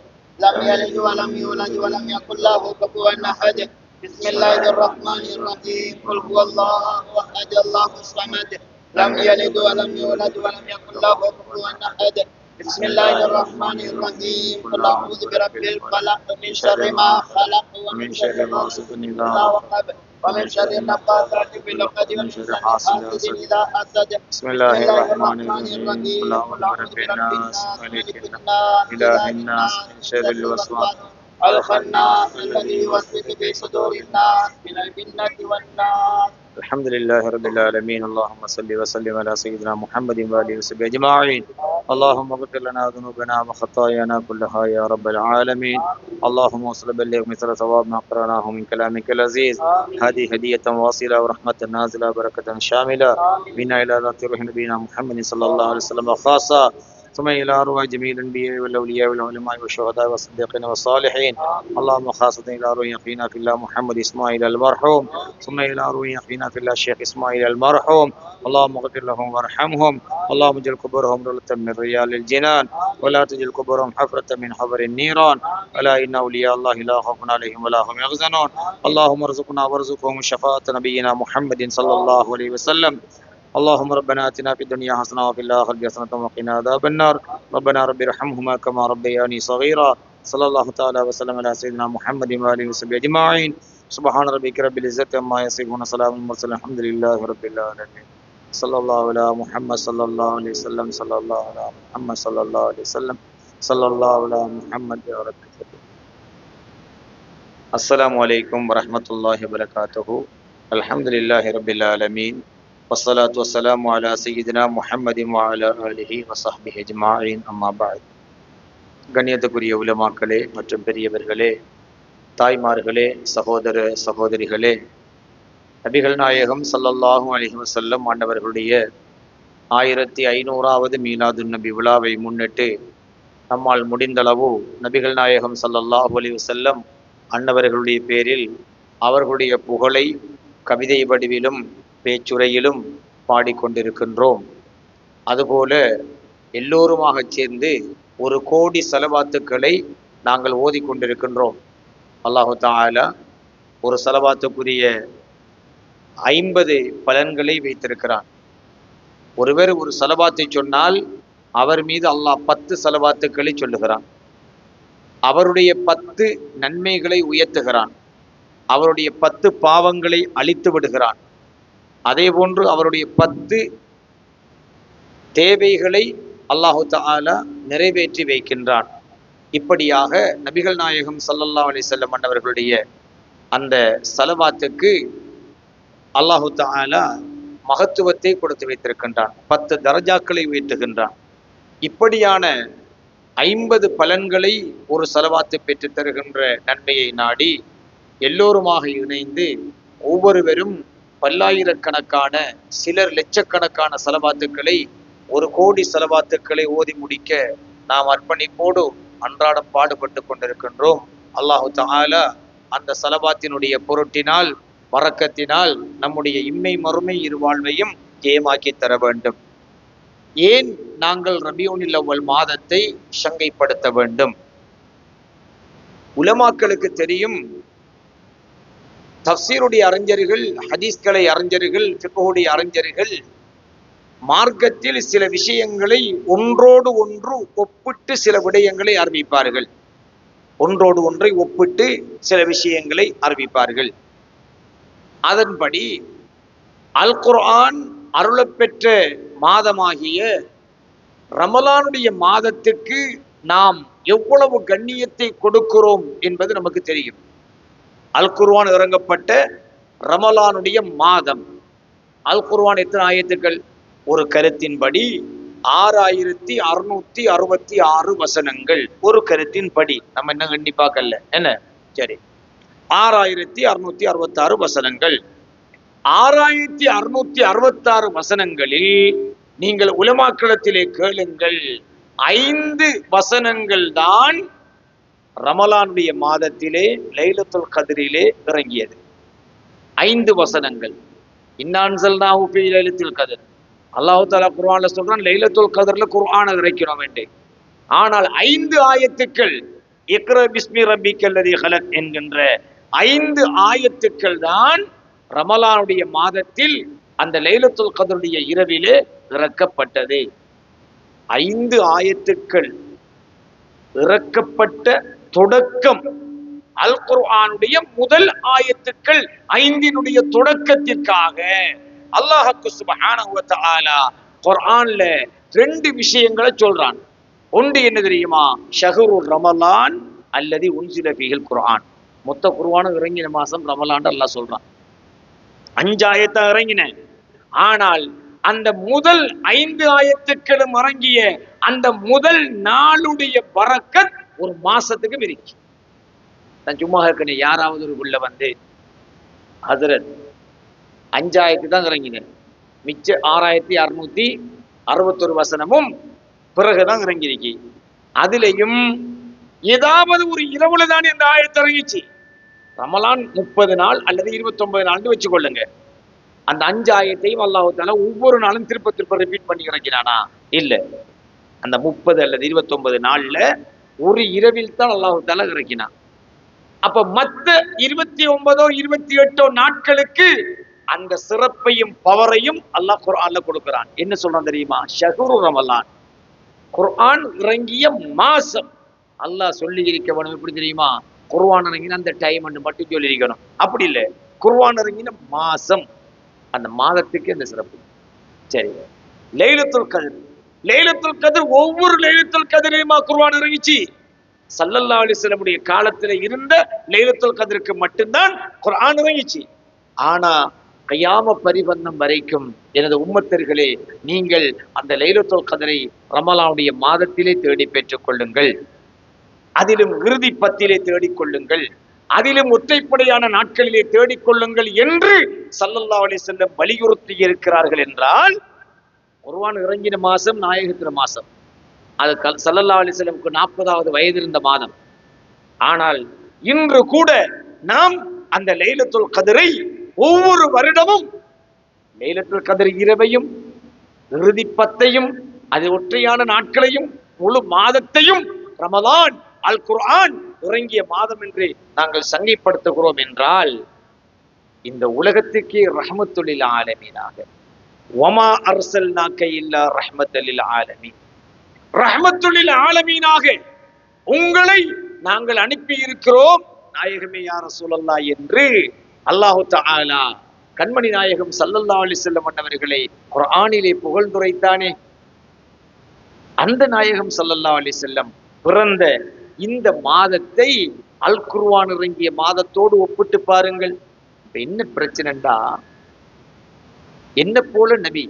لم يلد ولم يولد ولم يكن له كفوا أحد. بسم الله الرحمن الرحيم. قل هو الله أحد الله الصمد لم يلد ولم يولد ولم يكن له كفوا أحد. بسم الله الرحمن الرحيم. قل أعوذ برب الفلق من شر ما خلق ومن شر غاسق إذا وقب ومن شر النفاثات في العقد ومن شر حاسد إذا حسد. بسم الله الرحمن الرحيم. قل أعوذ برب الناس ملك الناس إله الناس من شر الوسواس الخناس الذي يوسوس في صدور الناس من الجنة والناس. الحمد لله رب العالمين. اللهم صل وسلم على سيدنا محمد وآله وصحبه أجمعين. اللهم اغفر لنا ذنوبنا وخطايانا كلها يا رب العالمين. اللهم وصل بلغ مثل ثواب ما قرأناه من كلامك العزيز. هذه هدية واصلة ورحمة نازلة بركة شاملة منا إلى ذات روح نبينا محمد صلى الله عليه وسلم خاصة، ثم إلى أرواح جميع الأنبياء والأولياء والعلماء والشهداء والصديقين والصالحين. اللهم خاصة إلى أرواح أخينا في الله محمد إسماعيل المرحوم، ثم إلى أرواح أخينا في الله الشيخ إسماعيل المرحوم. اللهم اغفر لهم وارحمهم. اللهم اجعل قبورهم روضة من رياض الجنان، ولا تجعل قبورهم حفرة من حفر النيران. ألا إن أولياء الله لا خوف عليهم ولا هم يحزنون. اللهم ارزقنا وارزقهم شفاعة نبينا محمد صلى الله عليه وسلم. اللهم ربنا آتنا في الدنيا حسنة وفي الآخرة حسنة وقنا عذاب النار. ربنا رب ارحمهما كما ربياني صغيرا. صلى الله تعالى وسلم على سيدنا محمد وآله وصحبه أجمعين. سبحان ربك رب العزة عما يصفون، سلام المرسلين، الحمد لله رب العالمين. صلى الله على محمد صلى الله عليه وسلم. صلى الله على محمد صلى الله عليه وسلم. صلى الله على محمد يا رب. السلام عليكم ورحمة الله وبركاته. الحمد لله رب العالمين. والصلاة والسلام على سيدنا محمد وعلى آله وصحبه أجمعين. أما بعد. கண்ணியத்துக்குரிய உலமாக்களே மற்றும் பெரியவர்களே, தாய்மார்களே, சகோதர சகோதரிகளே, நபிகள் நாயகம் ஸல்லல்லாஹு அலைஹி வஸல்லம் ஆண்டவர்களுடைய 1500வது மீலாதுன் நபி விழாவை முன்னிட்டு நம்மால் முடிந்தளவு நபிகள் நாயகம் ஸல்லல்லாஹு அலைஹி வஸல்லம் அன்னவர்களுடைய பேரில் அவர்களுடைய புகழை கவிதை வடிவிலும் பேச்சுரையிலும் பாடிக்கொண்டிருக்கின்றோம். அதுபோல எல்லோருமாக சேர்ந்து 1 கோடி ஸலவாத்துக்களை நாங்கள் ஓதிக்கொண்டிருக்கின்றோம். அல்லாஹு தஆலா ஒரு ஸலவாத்துக்குரிய 50 பலன்களை வைத்திருக்கிறான். ஒருவர் ஒரு ஸலவாத்தை சொன்னால் அவர் மீது அல்லாஹ் 10 ஸலவாத்துக்களை சொல்லுகிறான். அவருடைய 10 நன்மைகளை உயர்த்துகிறான். அவருடைய 10 பாவங்களை அழித்து விடுகிறான். அதே போன்று அவருடைய 10 தேவைகளை அல்லாஹு தஆலா நிறைவேற்றி வைக்கின்றான். இப்படியாக நபிகள் நாயகம் ஸல்லல்லாஹு அலைஹி வஸல்லம் அவர்களுடைய அந்த ஸலவாத்துக்கு அல்லாஹு தஆலா மகத்துவத்தை கொடுத்து வைத்திருக்கின்றான். 10 தரஜாக்களை உயர்த்துகின்றான். இப்படியான 50 பலன்களை ஒரு ஸலவாத்து பெற்று தருகின்ற நன்மையை நாடி எல்லோருமாக இணைந்து ஒவ்வொருவரும் பல்லாயிரக்கணக்கான, சிலர் லட்சக்கணக்கான ஸலவாத்துக்களை 1 கோடி ஸலவாத்துக்களை ஓதி முடிக்க நாம் அர்ப்பணிப்போடு அன்றாடம் பாடுபட்டு கொண்டிருக்கின்றோம். அல்லாஹு தஆலா அந்த ஸலவாத்தினுடைய பொருட்டினால், வரக்கத்தினால் நம்முடைய இம்மை மறுமை இருவாழ்வையும் ஜெயமாக்கி தர வேண்டும். ஏன் நாங்கள் ரபியுல் அவ்வல் மாதத்தை சங்கைப்படுத்த வேண்டும்? உலமாக்களுக்கு தெரியும், தஃசீருடைய அறிஞர்கள், ஹதீஸ்களை அறிஞர்கள், ஃபிக்ஹுடைய அறிஞர்கள் மார்க்கத்தில் சில விஷயங்களை ஒன்றோடு ஒன்று ஒப்பிட்டு சில விடயங்களை அறிவிப்பார்கள். ஒன்றோடு ஒன்றை ஒப்பிட்டு சில விஷயங்களை அறிவிப்பார்கள். அதன்படி அல் குர்ஆன் அருளப்பெற்ற மாதமாகிய ரமலானுடைய மாதத்துக்கு நாம் எவ்வளவு கண்ணியத்தை கொடுக்கிறோம் என்பது நமக்கு தெரியும். அல் குர்ஆன் இறங்கப்பட்ட ரமலானுடைய மாதம். அல் குர்ஆன் எத்தனை ஆயத்துக்கள்? ஒரு கருத்தின்படி 6666 வசனங்கள். ஒரு கருத்தின்படி, நம்ம என்ன எண்ணி பார்க்கல, என்ன சரி, 6666 வசனங்கள். 6666 வசனங்களில் நீங்கள் உலமாக்களத்திலே கேளுங்கள், 5 வசனங்கள் தான் ரமலானுடைய மாதத்திலே லைலத்துல் கத்ரிலே இறங்கியது. 5 வசனங்கள். இன்னா அன்ஸல்னாஹு ஃபீ லைலத்துல் கத்ர். அல்லாஹ் தஆலா குர்ஆன்ல சொல்றான், லைலத்துல் கத்ர்ல குர்ஆனை இறக்கிறோம் என்று. ஆனால் 5 ஆயத்துக்கள், இக்ரா பிஸ்மி ரப்பிக்கல்லதீ ஹலக் என்கின்ற 5 ஆயத்துக்கள் தான் ரமலானுடைய மாதத்தில் அந்த லைலத்துல் கத்ருடைய இரவிலே இறக்கப்பட்டது. 5 ஆயத்துக்கள் இறக்கப்பட்ட தொடக்கம். அல் குர்ஆனுடைய முதல் ஆயத்துக்கள் 5 தொடக்கத்திற்காக அல்லாஹ் சுப்ஹானஹு வ தஆலா குர்ஆன்ல 2 விஷயங்களை சொல்றான். ஒன்று என்ன தெரியுமா? ஷஹ்ரு ரமலான் அல்லதி உன்சில ஃபீஹில் குர்ஆன். மொத்த குர்ஆனும் இறங்கின மாசம் ரமலான் அல்லாஹ் சொல்றான். 5 ஆயத்தை இறங்கின. ஆனால் அந்த முதல் 5 ஆயத்துக்களும் இறங்கிய அந்த முதல் நாளுடைய பரக்கத் ஒரு மாசத்துக்கு இருக்கு. நான் சும்மா இருக்கேன், யாராவது ஒரு உள்ள வந்து ஹஜ்ரத் 5 ஆயத்து தான் இறங்கின, மிச்ச 6661 வசனமும் பிறகுதான் இறங்கிருக்கு. அதுலயும் ஏதாவது ஒரு இரவுல தான் இந்த ஆயத்து இறங்கிச்சு. ரமலான் 30 நாள் அல்லது 29 நாள் வச்சுக்கொள்ளுங்க. அந்த 5 ஆயத்தையும் அல்லாஹ் தஆலா ஒவ்வொரு நாளும் திருப்ப திருப்ப ரிப்பீட் பண்ணி இறங்கினானா? இல்ல. அந்த 30 அல்லது 29 நாள்ல ஒரு இரவில் தான் அல்லாஹ் தஆலா இறக்கினான். அப்ப மத்த 29 28 நாட்களுக்கு அந்த சிறப்பையும் பவரையும் அல்லாஹ் குர்ஆன்ல கொடுக்கிறான். என்ன சொல்றான் தெரியுமா? ஷஹ்ரு ரமலான், குர்ஆன் இறங்கிய மாசம். அல்லாஹ் சொல்லி இருக்க வேணும். எப்படி தெரியுமா? குர்ஆன் இறங்கின அந்த டைம் மட்டும் சொல்லி இருக்கணும். அப்படி இல்லை, குர்ஆன் இறங்கின மாசம், அந்த மாதத்துக்கு அந்த சிறப்பு. சரி, லைலத்துல் கத்ர். லைலத்துல் கத்ர் ஒவ்வொரு லைலத்துல் கத்ரிலுமா குர்ஆன் இறங்கிச்சு. ஸல்லல்லாஹு அலைஹி வஸல்லம் காலத்துல இருந்த லைலத்துல் கத்ருக்கு மட்டும்தான் குர்ஆன் இறங்கிச்சு. ஆனா கியாம பரிபந்தம் வரைக்கும் எனது உம்மத்தர்களே, நீங்கள் அந்த லைலத்துல் கத்ரை ரமலானுடைய மாதத்திலே தேடி பெற்றுக் கொள்ளுங்கள். அதிலும் இறுதி 10 தேடிக்கொள்ளுங்கள். அதிலும் ஒற்றைப்படையான நாட்களிலே தேடிக்கொள்ளுங்கள் என்று ஸல்லல்லாஹு அலைஹி வஸல்லம் வலியுறுத்தி இருக்கிறார்கள். என்றால் குர்ஆன் இறங்கின மாசம் நாயகத்தின மாசம். அது ஸல்லல்லாஹு அலைஹி வஸல்லம்க்கு 40வது வயது இருந்த மாதம். ஆனால் இன்று கூட நாம் அந்த லைலத்துல் கத்ரை ஒவ்வொரு வருடமும் லைலத்துல் கத்ர் இரவையும் இறுதி 10ஐயும் அது ஒற்றையான நாட்களையும் முழு மாதத்தையும் ரமலான் அல் குர்ஆன் இறங்கிய மாதம் என்று நாங்கள் சங்கைப்படுத்துகிறோம். என்றால் இந்த உலகத்துக்கே ரஹ்மத்துல் லில் ஆலமீனாக, வமா அர்ஸல்நாக இல்லா ரஹ்மத்தல் லில் ஆலமீன், ரஹ்மத்துல் லில் ஆலமீனாக உங்களை நாங்கள் அனுப்பி இருக்கிறோம் நாயகமே யா ரசூலல்லாஹ் என்று அல்லாஹ் தஆலா கண்மணி நாயகம் ஸல்லல்லாஹு அலைஹி வஸல்லம் அவர்களை குர்ஆனிலே புகழ்ந்துரைத்தானே. அந்த நாயகம் ஸல்லல்லாஹு அலைஹி வஸல்லம் பிறந்த இந்த மாதத்தை அல் குர்ஆன் இறங்கிய மாதத்தோடு ஒப்பிட்டு பாருங்கள். இப்ப என்ன பிரச்சனைண்டா, என்ன போல நபி,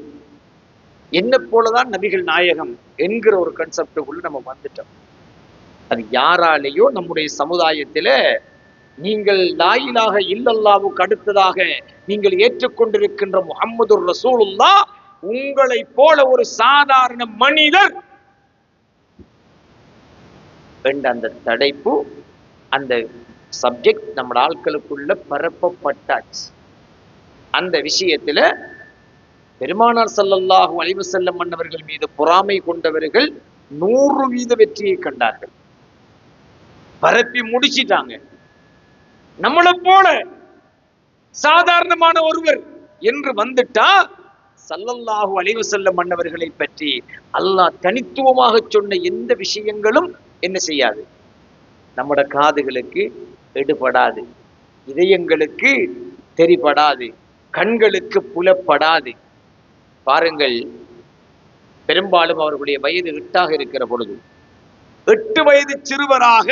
என்ன போலதான் நபிகள் நாயகம் என்கிற ஒரு கன்செப்டுக்குள்ள நம்ம வந்துட்டோம். அது யாராலேயோ நம்முடைய சமுதாயத்தில நீங்கள் லா இலாஹ இல்லல்லாஹ்வுக்கு அடுத்ததாக நீங்கள் ஏற்றுக்கொண்டிருக்கின்ற முஹம்மதுர் ரசூலுல்லாஹ் உங்களை போல ஒரு சாதாரண மனிதர் என்ற அந்த தடைப்பு, அந்த சப்ஜெக்ட் நம்ம ஆட்களுக்குள்ள பரப்பப்பட்டாச்சு. அந்த விஷயத்துல பெருமானார் ஸல்லல்லாஹு அலைஹி வஸல்லம் மன்னவர்கள் மீது பொறாமை கொண்டவர்கள் 100% வெற்றியை கண்டார்கள். பரப்பி முடிச்சிட்டாங்க. நம்மளை போல சாதாரணமான ஒருவர் என்று வந்துட்டா ஸல்லல்லாஹு அலைஹி வஸல்லம் மன்னவர்களை பற்றி அல்லாஹ் தனித்துவமாக சொன்ன எந்த விஷயங்களும் என்ன செய்யாது, நம்மட காதுகளுக்கு எடுபடாது, இதயங்களுக்கு தெரிபடாது, கண்களுக்கு புலப்படாது. பாருங்கள், பெரும்பாலும் அவர்களுடைய வயது 8ஆக இருக்கிற பொழுது, 8 வயது சிறுவராக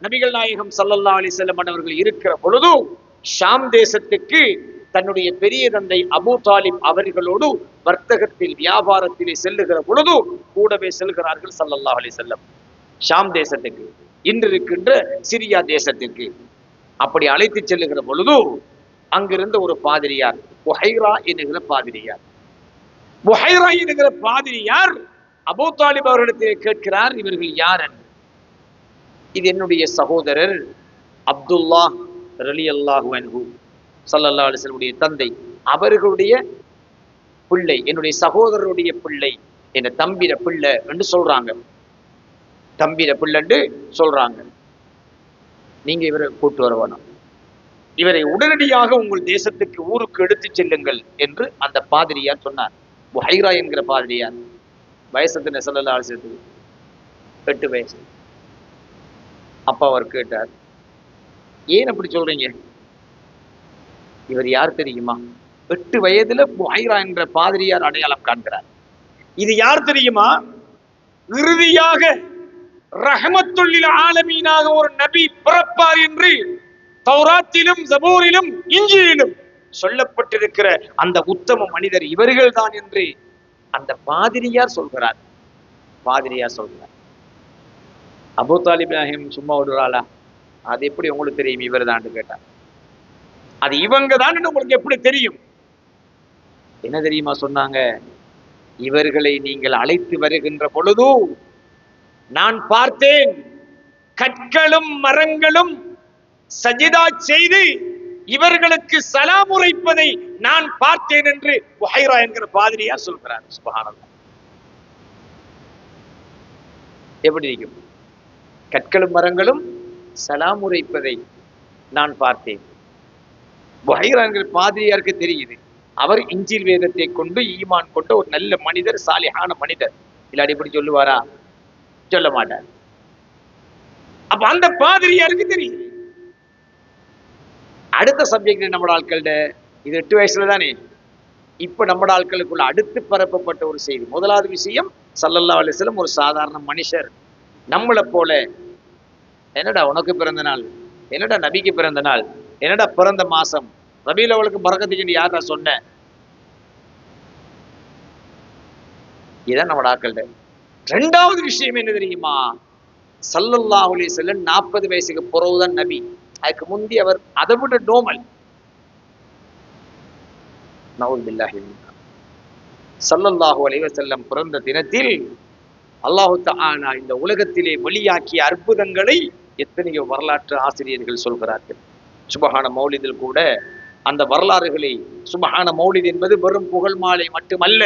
நபிகள் நாயகம் ஸல்லல்லாஹு அலைஹி வஸல்லம் அவர்கள் இருக்கிற பொழுது ஷாம் தேசத்துக்கு தன்னுடைய பெரிய தந்தை அபூ தாலிப் அவர்களோடு வர்த்தகத்தில் வியாபாரத்திலே செல்லுகிற பொழுது கூடவே செல்கிறார்கள் ஸல்லல்லாஹு அலைஹி வஸல்லம் ஷாம் தேசத்துக்கு, இன்று இருக்கின்ற சிரியா தேசத்திற்கு. அப்படி அழைத்து செல்லுகிற பொழுது அங்கிருந்த ஒரு பாதிரியார், புஹைரா என்கிற பாதிரியார், புஹைரா என்கிற பாதிரியார் அபூ தாலிப் அவர்களிடத்திலே கேட்கிறார், இவர்கள் யார் என்று. இது என்னுடைய சகோதரர் அப்துல்லா ரலியல்லாஹு அன்ஹு, ஸல்லல்லாஹு அலைஹி வஸல்லம் தந்தை, அவர்களுடைய பிள்ளை, என்னுடைய சகோதரருடைய பிள்ளை, என் தம்பிர பிள்ளை என்று சொல்றாங்க. தம்பிர பிள்ளைன்னு சொல்றாங்க. நீங்க இவரை கூட்டு வர வேணும். இவரை உடனடியாக உங்கள் தேசத்துக்கு ஊருக்கு எடுத்து செல்லுங்கள் என்று அந்த பாதிரியார் சொன்னார். புஹைரா என்கிற பாதிரியார். வயசத்தின ஸல்லல்லாஹு அலைஹி வஸல்லம் 8 வயசு. அப்பா அவர் கேட்டார், ஏன் அப்படி சொல்றீங்க? இவர் யார் தெரியுமா? 8 வயதுல புஹைரா என்ற பாதிரியார் அடையாளம் காண்கிறார். இது யார் தெரியுமா? இறுதியாக ரஹ்மத்துல் லில் ஆலமீனாக ஒரு நபி பிறப்பார் என்று தௌராத்திலும் ஜபூரிலும் இஞ்சியிலும் சொல்லப்பட்டிருக்கிற அந்த உத்தம மனிதர் இவர்கள் தான் என்று அந்த பாதிரியார் சொல்கிறார். பாதிரியார் சொல்கிறார். அபூ தாலிப் இப்ராஹிம் சும்மா விடுறாளா? அது எப்படி உங்களுக்கு தெரியும் இவர் தான் கேட்டார். அது இவங்க தான் உங்களுக்கு எப்படி தெரியும்? என்ன தெரியுமா சொன்னாங்க? இவர்களை நீங்கள் அழைத்து வருகின்ற பொழுது நான் பார்த்தேன், கற்களும் மரங்களும் சஜிதா செய்து இவர்களுக்கு சலாம் உரைப்பதை நான் பார்த்தேன் என்று புஹைரா என்கிற பாதிரியார் சொல்கிறார். சுப்ஹானல்லாஹ். எப்படி இருக்கும்? கற்களும் மரங்களும் சலாம் உரைப்பதை நான் பார்த்தேன். புஹைரா என்கிற பாதிரியாருக்கு தெரியுது, அவர் இஞ்சில் வேதத்தை கொண்டு ஈமான் கொண்ட ஒரு நல்ல மனிதர், சாலிஹான மனிதர். இல்லாடி இப்படி சொல்லுவாரா? சொல்ல மாட்டார். அப்ப அந்த பாதிரியாருக்கு தெரியுது. அடுத்த சப்ஜெக்ட் நம்ம ஆட்கள்ட இது 8 வயசுல தானே. இப்ப நம்ம ஆட்களுக்குள்ள அடுத்து பரப்பப்பட்ட ஒரு செய்தி. முதலாவது விஷயம், ஸல்லல்லாஹு அலைஹி வஸல்லம் ஒரு சாதாரண மனுஷர், நம்மளை போல. என்னடா உனக்கு பிறந்த நாள், என்னடா நபிக்கு பிறந்த நாள், என்னடா பிறந்த மாசம், ரபீல் அவளுக்கு பரக்கத்துக்கு யாரா சொன்ன? இதான் நம்ம ஆட்கள்ட. ரெண்டாவது விஷயம் என்ன தெரியுமா? ஸல்லல்லாஹு அலைஹி வஸல்லம் 40 வயசுக்கு பிறகுதான் நபி. அதுக்கு முந்தி அவர் அதை விட நோமல். நவுது பில்லாஹி மின்ஹா. ஸல்லல்லாஹு அலைஹி வஸல்லம் பிறந்த தினத்தில் அல்லாஹ் தஆலா இந்த உலகத்திலே வெளியாக்கிய அற்புதங்களை எத்தனையோ வரலாற்று ஆசிரியர்கள் சொல்கிறார்கள். சுபஹான மௌலிதில் கூட அந்த வரலாறுகளை, சுபஹான மௌலித் என்பது வெறும் புகழ் மாலை மட்டுமல்ல,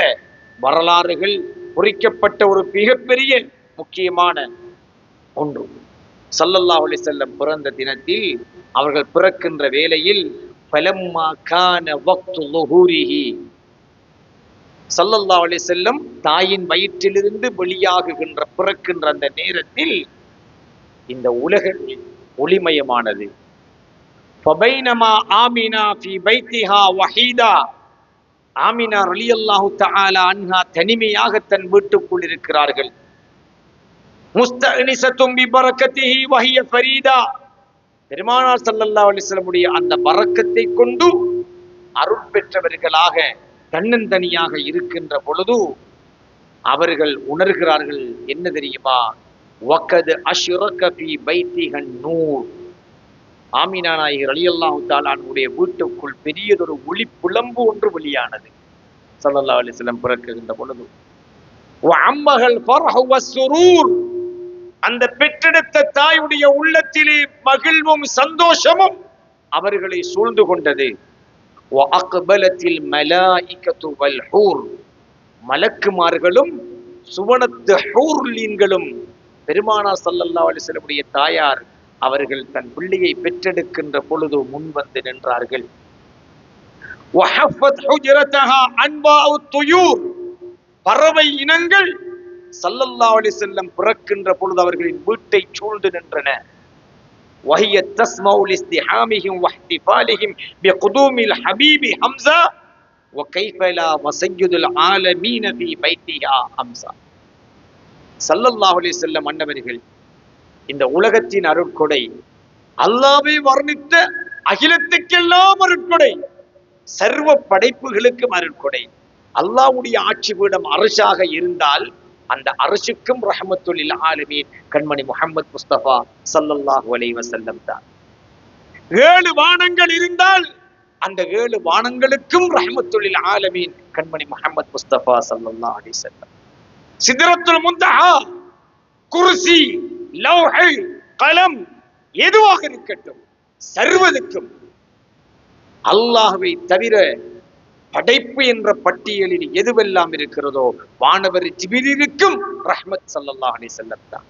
வரலாறுகள் பொறிக்கப்பட்ட ஒரு மிகப்பெரிய முக்கியமான ஒன்று. ஸல்லல்லாஹு அலைஹி வஸல்லம் பிறந்த தினத்தில் அவர்கள் பிறக்கின்ற வேளையில் ஃபலம்மா கான வக்து லுஹூரிஹி, ஸல்லல்லாஹு அலைஹி வஸல்லம் தாயின் வயிற்றிலிருந்து வெளியாகுகின்ற பிறக்கின்ற அந்த நேரத்தில் இந்த உலகம் ஒளிமயமானது. ஃபபைனமா ஆமினா ஃபீ பைத்திஹா வஹீதா, ஆமினா ரலியல்லாஹு தஆலா அன்ஹா தனிமையாக தன் வீட்டுக்குள் இருக்கிறார்கள். முஸ்தஅனிஸத்தும் பிபரக்கத்திஹி வஹிய ஃபரீதா, பெருமானார் ஸல்லல்லாஹு அலைஹி வஸல்லம் உடைய அந்த பரக்கத்தை கொண்டு அருள் பெற்றவர்களாக தன்னந்தனியாக இருக்கின்ற பொழுது அவர்கள் உணர்கிறார்கள். என்ன தெரியுமா? வகத் அஷ்ரக ஃபீ பைத்திஹன் நூர், ஆமினா நாயகி ரலியல்லாஹு தஆலா அன்ஹுடைய வீட்டுக்குள் பெரியதொரு ஒளி புலம்பு ஒன்று வெளியானது. ஸல்லல்லாஹு அலைஹி வஸல்லம் பிறக்கின்ற பொழுது வஅம்மஹல் ஃபர்ஹு வஸ்ஸுரூர், அந்த பெற்றெடுத்த தாயுடைய உள்ளத்திலே மகிழ்வும் சந்தோஷமும் அவர்களை சூழ்ந்து கொண்டது. வஅக்பலத்தில் மலாயிகத்து வல் ஹூர், மலக்குமார்களும் சுவனத்து ஹூர்லீன்களும் பெருமானார் ஸல்லல்லாஹு அலைஹி வஸல்லம் உடைய தாயார் அவர்கள் தன் பிள்ளையை பெற்றெடுக்கின்ற பொழுது முன் வந்து நின்றார்கள். வஹஃபத் ஹுஜரதஹா அன்பாஉ துயூர், பறவை இனங்கள் ஸல்லல்லாஹு அலைஹி வஸல்லம் பிறக்கின்ற பொழுது அவர்களின் வீட்டை சூழ்ந்து நின்றன. வஹிய தஸ்மஉ லிஸ்திஹாமிஹிம் வஹ்திஃபாலிஹிம் பிகுதூமில் ஹபீபி ஹம்ஸா வகைஃப லா வஸய்யிதுல் ஆலமீன ஃபீ பைத்திஹா ஹம்ஸா. ஸல்லல்லாஹு அலைஹி வஸல்லம் அன்னவர்கள் இந்த உலகத்தின் அருட்கொடை, அல்லாஹ்வை வர்ணித்த அகிலத்துக்கெல்லாம் அருட்கொடை, சர்வ படைப்புகளுக்கும் அருட்கொடை. அல்லாஹ்வுடைய ஆட்சி பீடம் அர்ஷாக இருந்தால் அந்த அர்ஷுக்கும் ரஹ்மத்துல் லில் ஆலமீன் கண்மணி முஹம்மது முஸ்தபா ஸல்லல்லாஹு அலைஹி வஸல்லம் தான். 7 வானங்கள் இருந்தால் அந்த 7 வானங்களுக்கும் ரஹ்மத்துல் லில் ஆலமீன் கண்மணி முஹம்மது முஸ்தபா ஸல்லல்லாஹு அலைஹி வஸல்லம். சித்ரத்துல் முன்தஹா, குர்சி, லௌஹ், கலம் எதுவாக இருக்கட்டும் சர்வதுக்கும் அல்லாஹ்வை தவிர படைப்பு என்ற பட்டியலில் எதுவெல்லாம் இருக்கிறதோ வானவர் ஜிப்ரீலுக்கும் ரஹ்மத் ஸல்லல்லாஹு அலைஹி வஸல்லம் தான்,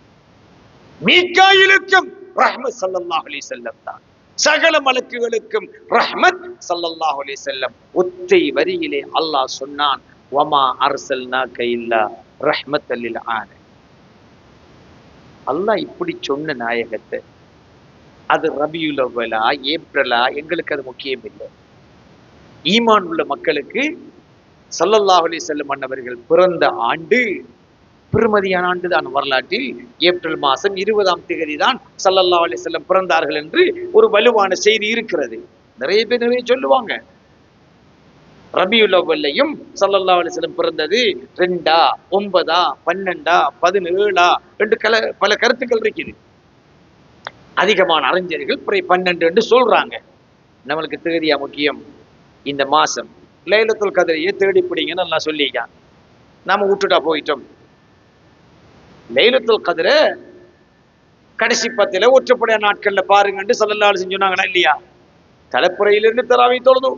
மீகாயிலுக்கும் ரஹ்மத் ஸல்லல்லாஹு அலைஹி வஸல்லம் தான், சகல மலக்குகளுக்கும் ரஹ்மத் ஸல்லல்லாஹு அலைஹி வஸல்லம். ஒற்றை வரியிலே அல்லாஹ் சொன்னான், வமா அர்சல்னாக இல்லா ரஹ்மத்தல் லில் ஆலமீன். அல்லாஹ் இப்படி சொன்ன நாயகத்தை அது ரபியுல் அவ்வலா ஏப்ரலா எங்களுக்கு அது முக்கியம் இல்லை. ஈமான் உள்ள மக்களுக்கு ஸல்லல்லாஹு அலைஹி வஸல்லம் அன்னவர்கள் பிறந்த ஆண்டு பெருமதியான ஆண்டு தான். வரலாற்றில் ஏப்ரல் மாதம் 20ஆம் தேதி தான் ஸல்லல்லாஹு அலைஹி வஸல்லம் பிறந்தார்கள் என்று ஒரு வலுவான செய்தி இருக்கிறது. நிறைய பேர் நிறைய சொல்லுவாங்க. ரபியுல் அவ்வல்லையும் ஸல்லல்லாஹு அலைஹி வஸல்லம் பிறந்தது 2ஆ 9ஆ 12ஆ 17ஆ என்று பல கருத்துக்கள் இருக்குது. அதிகமான அறிஞர்கள் 12 என்று சொல்றாங்க. நம்மளுக்கு தேதியா முக்கியம். இந்த மாசம் லைலத்துல் கத்ரையே தேடி பிடிங்கன்னு அல்லாஹ் சொல்லிட்டான். நாம விட்டுட்டா போயிட்டோம். லைலத்துல் கத்ர கடைசி 10 ஒற்றைப்படையா நாட்கள்ல பாருங்கன்னு ஸல்லல்லாஹு அலைஹி வஸல்லம் சொன்னாங்களா இல்லையா? தலைப்புறையிலிருந்து தராவி தொழுது,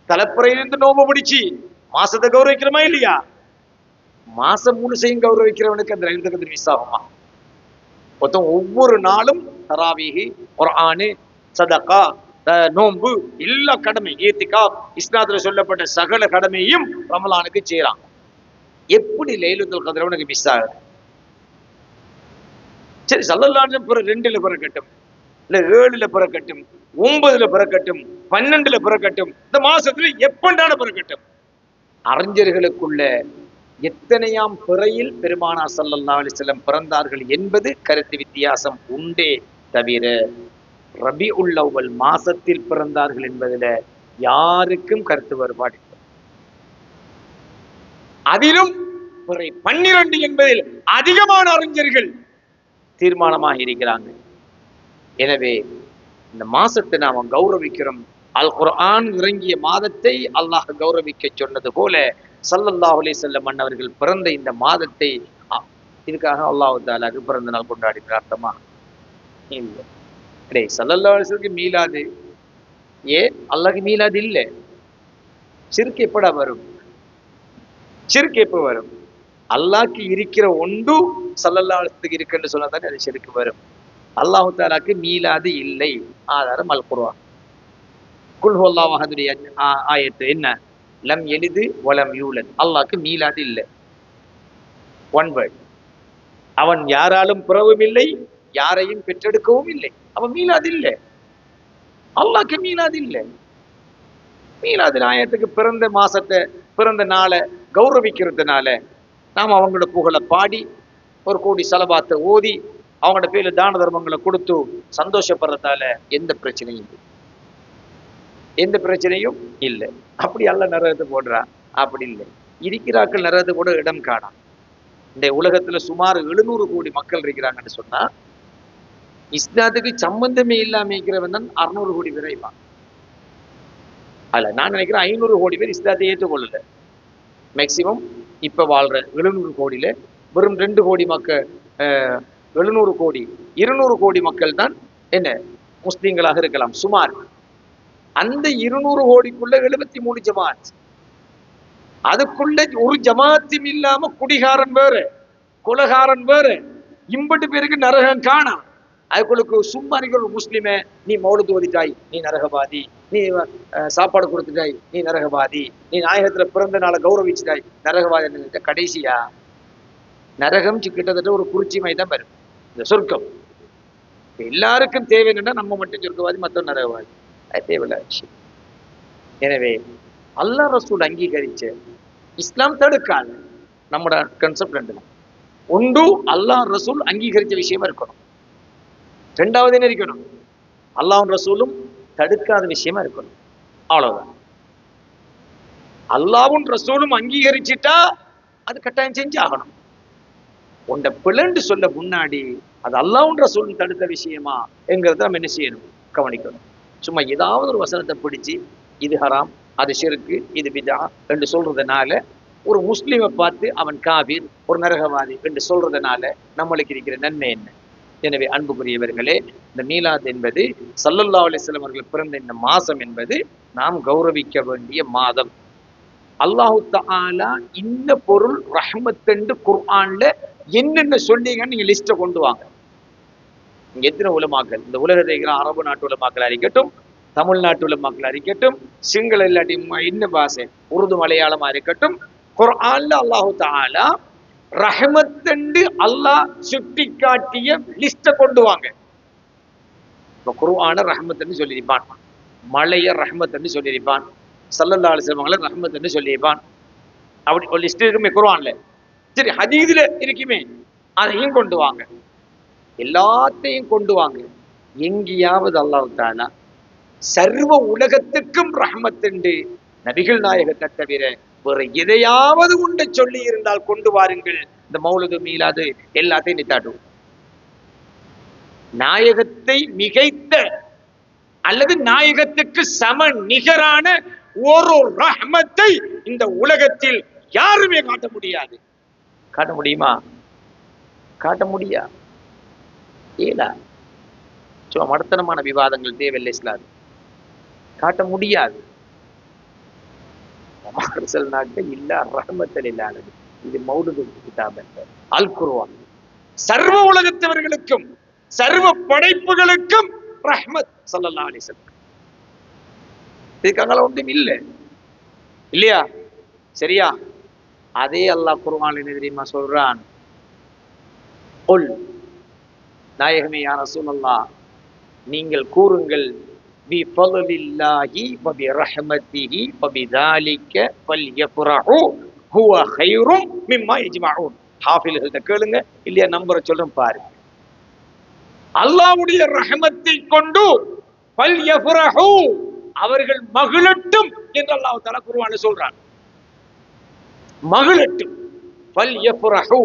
தலைப்புறையிலிருந்து நோம்பு பிடிச்சி மாசத்தை கௌரவிக்கிறோமா இல்லையா? மாசம் முழுசையும் கௌரவிக்கிறவனுக்கு அந்த லைலத்துல் கத்ர் மிஸ் ஆகுமா? மொத்தம் ஒவ்வொரு நாளும் தராவீஹ், குர்ஆன், சதகா, நோன்பு எல்லா கடமை, இத்திகாஃப், இஸ்லாத்துல சொல்லப்பட்ட சகல கடமையும் ரமலானுக்கு செய்யலாம். எப்படி லைலத்துல் கத்ர் உனக்கு மிஸ் ஆகுது? சரி, ஸல்லல்லாஹு அலைஹி வஸல்லம் 2ல பிறக்கட்டும், இல்ல 7ல பிறக்கட்டும், 9ல பிறக்கட்டும், 12ல பிறக்கட்டும், இந்த மாசத்துல எப்பண்டான பிறக்கட்டும், அறிஞர்களுக்குள்ள எத்தனையாம் பிறையில் பெருமானார் ஸல்லல்லாஹு அலைஹி வஸல்லம் பிறந்தார்கள் என்பது கருத்து வித்தியாசம் உண்டே தவிர ரபியுல் அவ்வல் மாசத்தில் பிறந்தார்கள் என்பதில் யாருக்கும் கருத்து வேறுபாடு. அதிலும் பிறை 12 என்பதில் அதிகமான அறிஞர்கள் தீர்மானமாக இருக்கிறாங்க. எனவே இந்த மாசத்தை நாம கௌரவிக்கிறோம். அல் குர்ஆன் இறங்கிய மாதத்தை அல்லாஹ் கௌரவிக்க சொன்னது போல ஸல்லல்லாஹு அலைஹி வஸல்லம் அன்னவர்கள் பிறந்த இந்த மாதத்தை இதுக்காக அல்லாஹ் தஆலாக்கு பிறந்த நாள் கொண்டாடின அர்த்தமா இல்லை. ஸல்லல்லாஹு அலைஹி வஸல்லம் மீலாது அல்லாஹ்க்கு மீலாது இல்லை. ஷிர்க் எப்படா வரும்? ஷிர்க் எப்ப வரும்? அல்லாஹ்க்கு இருக்கிற ஒன்று ஸல்லல்லாஹு அலைஹி வஸல்லம் இருக்குன்னு சொன்னா தானே அது ஷிர்க் வரும். அல்லாஹ் தஆலாக்கு மீலாது இல்லை. ஆதாரம் அல் குர்ஆன். குல் ஹுவல்லாஹு அஹதுடைய ஆயத்து என்ன? லம் யலிது வலம் யூலத். அல்லாஹ்க்கு மீலாது இல்லை. One word. அவன் யாராலும் பிறவும் இல்லை, யாரையும் பெற்றெடுக்கவும் இல்லை. அவன் மீலாது இல்லை. அல்லாஹ்க்கு மீலாது இல்லை. மீலாது ஆயத்துக்கு பிறந்த மாசத்தை, பிறந்த நாளை கௌரவிக்கிறதுனால நாம் அவங்களோட புகழை பாடி 1 கோடி சலவாத்தை ஓதி அவங்களோட பேர்ல தான தர்மங்களை கொடுத்து சந்தோஷப்படுறதால எந்த பிரச்சனையும் இல்லை. எந்த பிரச்சனையும் இல்லை. அப்படி அல்ல நரகத்தை போடுறான். அப்படி இல்லை. இருக்கிறாக்கள் நரகத்தை கூட இடம் காணாம். இந்த உலகத்துல சுமார் 700 கோடி மக்கள் இருக்கிறாங்கன்னு சொன்னா இஸ்லாத்துக்கு சம்பந்தமே இல்லாம இருக்கிறவன் தான் 600 கோடி விரைவான். அல்ல, நான் நினைக்கிறேன் 500 கோடி பேர் இஸ்லாத்தை ஏற்றுக்கொள்ளல. மேக்சிமம் இப்ப வாழ்ற 700 கோடியில வெறும் 2 கோடி மக்கள், 700 கோடி 200 கோடி மக்கள் தான் என்ன முஸ்லீம்களாக இருக்கலாம் சுமார். அந்த 200 கோடிக்குள்ள 73 ஜமாத். அதுக்குள்ள ஒரு ஜமாத்தும் இல்லாம குடிகாரன் வேற, கொலகாரன் வேற, இம்பட்டு பேருக்கு நரகம் காணா. அதுக்குள்ளுக்கு சும்மா ஒரு முஸ்லிமே நீ மௌலூத் ஓதிட்டாய் நீ நரகவாதி, நீ சாப்பாடு கொடுத்துட்டாய் நீ நரகவாதி, நீ நாயகத்துல பிறந்த நாளை கௌரவிச்சுட்டாய் நரகவாதி. கடைசியா நரகம் கிட்டத்தட்ட ஒரு குறிச்சி மாதிரி தான் வரும். இந்த சொர்க்கம் எல்லாருக்கும் தேவை என்னன்னா நம்ம மட்டும் சொர்க்கவாதி, மற்ற நரகவாதி. அது தேவையில்ல விஷயம். எனவே அல்லாஹ் ரசூல் அங்கீகரிச்ச இஸ்லாம் தடுக்காது. நம்மட கான்செப்ட் 2 தான். ஒன்று அல்லாஹ் ரசூல் அங்கீகரிச்ச விஷயமா இருக்கணும். 2வது என்ன இருக்கணும்? அல்லாஹ் ரசூலும் தடுக்காத விஷயமா இருக்கணும். அவ்வளவுதான். அல்லாஹ்வும் ரசூலும் அங்கீகரிச்சுட்டா அது கட்டாயம் செஞ்சு ஆகணும். உண்ட பிளண்டு சொல்ல முன்னாடி அது அல்லாஹ்வும் ரசூலும் தடுத்த விஷயமா என்கிறத நம்ம என்ன செய்யணும்? கவனிக்கணும். சும்மா ஏதாவது ஒரு வசனத்தை பிடிச்சி இது ஹராம், அது ஷிர்க்கு, இது பிதா என்று சொல்றதுனால ஒரு முஸ்லிமை பார்த்து அவன் காபீர், ஒரு நரகவாதி என்று சொல்றதுனால நம்மளுக்கு இருக்கிற நன்மை என்ன? எனவே அன்புக்குரியவர்களே, இந்த மீலாத் என்பது ஸல்லல்லாஹு அலைஹி வஸல்லம் அவர்கள் பிறந்த இந்த மாதம் என்பது நாம் கௌரவிக்க வேண்டிய மாதம். அல்லாஹு தஆலா இந்த பொருள் ரஹ்மத் என்று குர்ஆன்ல என்னென்ன சொன்னீங்கன்னு நீங்க லிஸ்ட்டை கொண்டு வாங்க. இங்க எத்தனை உலமாக்கள், இந்த உலகத்தில் இருக்கிற அரபு நாட்டு உலமாக்கள் அறிக்கட்டும், தமிழ்நாட்டு உலமாக்கள் அறிக்கட்டும், சிங்கள இல்லாட்டி இன்னும் பாஷை உருது மலையாளமா இருக்கட்டும், குர்ஆன்ல அல்லாஹு தஆலா ரஹ்மத் அல்லாஹ் சுட்டி காட்டிய லிஸ்ட கொண்டு வாங்க. இப்ப குர்ஆன ரஹ்மத் சொல்லியிருப்பான், மலைய ரஹ்மத் சொல்லியிருப்பான், ஸல்லல்லாஹு அலைஹி வஸல்லம் ரஹ்மத் சொல்லியிருப்பான். அப்படி ஒரு லிஸ்ட் இருக்குமே குர்ஆன்ல. சரி, ஹதீஸ்ல இருக்குமே, அதையும் கொண்டு வாங்க. எல்லாத்தையும் கொண்டு வாங்க. எங்கேயாவது அல்லாஹ் தஆலா சர்வ உலகத்துக்கும் ரஹ்மத் நபிகள் நாயகத்தை தவிர வேற எதையாவது உண்டு சொல்லி இருந்தால் கொண்டு வாருங்கள். இந்த மௌலுது மீலாது எல்லாத்தையும் நித்தாட்டும். நாயகத்தை மிகைத்த அல்லது நாயகத்துக்கு சம நிகரான ஒரு ரஹ்மத்தை இந்த உலகத்தில் யாருமே காட்ட முடியாது. காட்ட முடியுமா? காட்ட முடியாது. ஏலா சும்மா மடத்தனமான விவாதங்கள் தேவையில்லை. இஸ்லாம் காட்ட முடியாது. இது மௌலுது கிதாப், அல் குர்ஆன் சர்வ உலகத்தவர்களுக்கும் சர்வ படைப்புகளுக்கும் ரஹ்மத் ஸல்லல்லாஹு அலைஹி வஸல்லம். இதுக்காக ஒன்றும் இல்லை இல்லையா? சரியா? அதே அல்லாஹ் குர்ஆன்ல என்ன தெரியுமா சொல்றான்? குல், நாயகமே யா ரசூலல்லாஹ், நீங்கள் கூறுங்கள், பி ஃபضலில்லாஹி வ பி ரஹ்மத்திஹி வ பிதாலிக ஃபல்யஃப்ரஹு ஹுவ கைரும் மிம்மா யஜ்மஊன். ஹாஃபில்கள்ட்ட கேளுங்க, இல்லையா நம்பரை சொல்றேன் பாருங்க. அல்லாஹ்வுடைய ரஹ்மத்தை கொண்டு ஃபல்யஃப்ரஹு, அவர்கள் மகிழட்டும் என்று அல்லாஹ் தஆலா குர்ஆன்ல சொல்றான். மகிழட்டும். ஃபல்யஃப்ரஹு,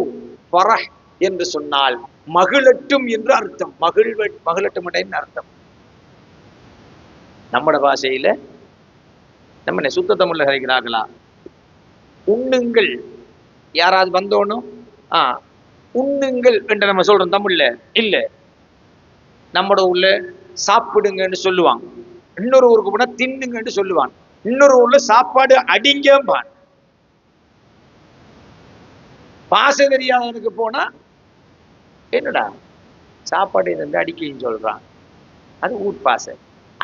ஃபரஹ் என்று சொன்னால் மகிழட்டும் என்று அர்த்தம். மகிழட்டும் என்ன அர்த்தம்? நம்மட பாஷையில நம்ம என்ன சுத்த தமிழ்ல கரைக்கிறார்களா? உண்ணுங்கள். யாராவது வந்தோனும் உண்ணுங்கள் என்று நம்ம சொல்றோம் தமிழ்ல. இல்ல, நம்மட ஊர்ல சாப்பிடுங்கன்னு சொல்லுவாங்க. இன்னொரு ஊருக்கு போனா தின்னுங்கன்னு சொல்லுவான். இன்னொரு ஊர்ல சாப்பாடு அடிங்கம்பான். பாசை தெரியாதவனுக்கு போனா என்னடா சாப்பாடு இருந்து அடிக்கைன்னு சொல்றான். அது ஊர் பாசை.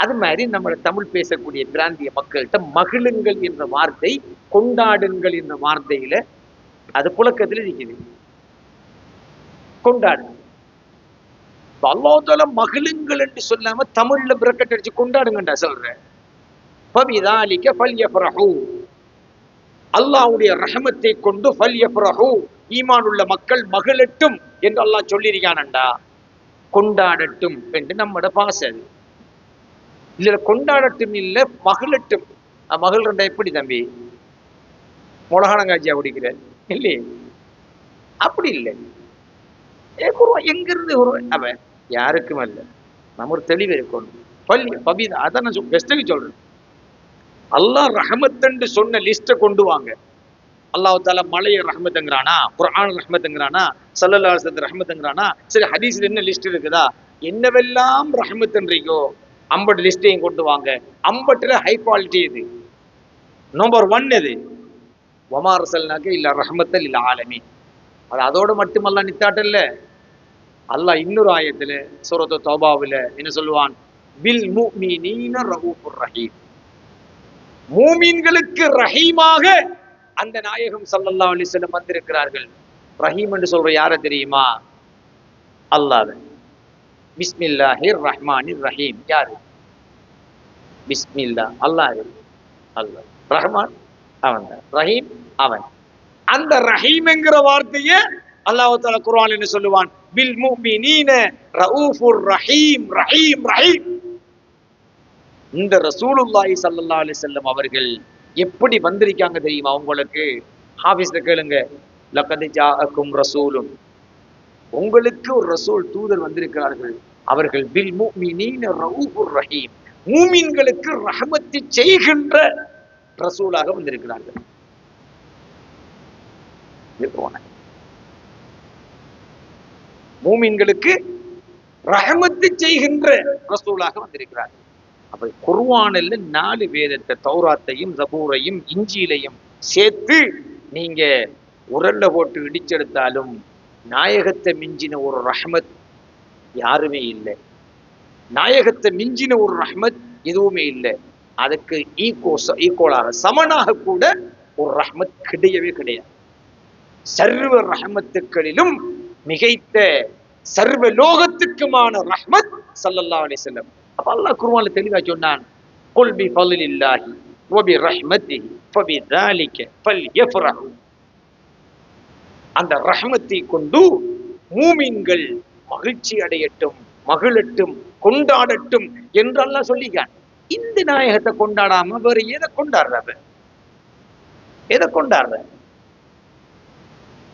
அது மாதிரி நம்ம தமிழ் பேசக்கூடிய பிராந்திய மக்கள்கிட்ட மகிழுங்கள் என்ற வார்த்தை, கொண்டாடுங்கள் என்ற வார்த்தையில அது புழக்கத்தில் இருக்குது. கொண்டாடு. அல்லாஹ் தஆலா மகிழுங்கள் என்று சொல்லாம தமிழ்ல பிரக்கெட் அடிச்சு கொண்டாடுங்கண்டா சொல்றேன். ஃபபிதாலிக ஃபல்யஃப்ரஹு, அல்லாஹ்வுடைய ரஹமத்தை கொண்டு ஃபல்யஃப்ரஹு, ஈமான் உள்ள மக்கள் மகிழட்டும் என்று அல்லாஹ் சொல்லியிருக்கானண்டா. கொண்டாடட்டும் என்று நம்மட பாசை. இல்ல கொண்டாடட்டும் இல்ல மகிழட்டும். மகிழ்றண்டா எப்படி தம்பி? மொளகானங்காட்சியா குடிக்கிற இல்லையே? அப்படி இல்லை. எங்க இருந்து அவன் யாருக்கும் அல்ல. நம்ம ஒரு தெளிவு இருக்கணும். அதான் நான் பெஸ்ட்டுக்கு சொல்றேன். அல்லாஹ் ரஹமத் சொன்ன லிஸ்ட கொண்டு வாங்க. அல்லாஹ் தஆலா மலைய ரஹமத்துங்கிறானா, குர்ஆன் ரஹமத்துங்கிறானா, ஸல்லல்லாஹு அலைஹி வஸல்லம் ரஹமத்துங்கிறானா? சரி, ஹதீஸ்ல என்ன லிஸ்ட் இருக்குதா? என்னவெல்லாம் ரஹமத்ன்றீங்கோ அம்பட் லிஸ்டையும் கொண்டு வாங்க. அம்பட்டுல ஹை குவாலிட்டி இது. நம்பர் 1 எது? வமா ரஸல்னாக இல்ல ரஹமத்தல் லில் ஆலமீன். அது அதோட மட்டுமல்ல நித்தாட்டல்ல. அல்லாஹ் இன்னொரு ஆயத்துல சூரத்து தௌபாவுல என்ன சொல்லுவான்? பில் முஃமினீன ரഊஃபுர் ரஹீம். மூமின்களுக்கு ரஹீமாக அந்த நாயகம் ஸல்லல்லாஹு அலைஹி வஸல்லம் வந்திருக்கிறார்கள். ரஹீம் என்று சொல்ற யார தெரியுமா? அல்லாஹ். பிஸ்மில்லாஹிர் ரஹ்மானிர் ரஹீம். யாரு? பிஸ்மில்லா. அல்லாஹ். அல்லாஹ் ரஹ்மான் அவன் தான், ரஹீம் அவன். அந்த ரஹீம் என்கிற வார்த்தையை அல்லாஹ் தஆலா குர்ஆன்ல என்ன சொல்லுவான்? பில் முஃமினீன ரഊஃபுர் ரஹீம். ரஹீம் ரஹீம். இந்த ரசூலுல்லாஹி ஸல்லல்லாஹு அலைஹி வஸல்லம் அவர்கள் எப்படி வந்திருக்காங்க தெரியுமா உங்களுக்கு? ஹாஃபிஸ்ல கேளுங்க. லகத் ஜாஅக்கும் ரசூலுன், உங்களுக்கு ஒரு ரசூல் தூதர் வந்திருக்கிறார்கள். அவர்கள் பில் முஃமினீன ரഊஃபுர் ரஹீம், மூமின்களுக்கு ரஹமத்தை செய்கின்ற ரசூலாக வந்திருக்கிறார்கள். மூமின்களுக்கு ரஹமத்தை செய்கின்ற ரசூலாக வந்திருக்கிறார்கள். அப்ப குர்ஆனில் 4 வேதத்தை, தௌராத்தையும் ஜபூரையும் இஞ்சிலையும் சேர்த்து நீங்க உரல்ல போட்டு இடிச்செடுத்தாலும் நாயகத்தை மிஞ்சின ஒரு ரஹமத் யாருமே இல்லை. நாயகத்தை மிஞ்சின ஒரு ரஹ்மத் எதுவுமே இல்லை. அதுக்கு ஈக்குவலாக சமனாக கூட ஒரு ரஹ்மத் கிடையவே கிடையாது. சர்வ ரஹ்மத்துக்களிலும் மிகைத்த சர்வ லோகத்துக்குமான ரஹ்மத் ஸல்லல்லாஹு அலைஹி வஸல்லம். அப்ப அல்லாஹ் குர்ஆன்ல தெளிவா சொன்னான், குல் பி ஃபضலில்லாஹி வ பி ரஹ்மத்திஹி ஃபபிதாலிக ஃபல்யஃப்ரஹு. அந்த ரஹ்மத்தை கொண்டு மூமின்கள் மகிழ்ச்சி அடையட்டும், மகிழட்டும், கொண்டாடட்டும் என்று அல்லாஹ் சொல்லிக்கான். இந்த நாயகத்தை கொண்டாடாம வேற எதை கொண்டாடுறாங்க? எதை கொண்டாடுற?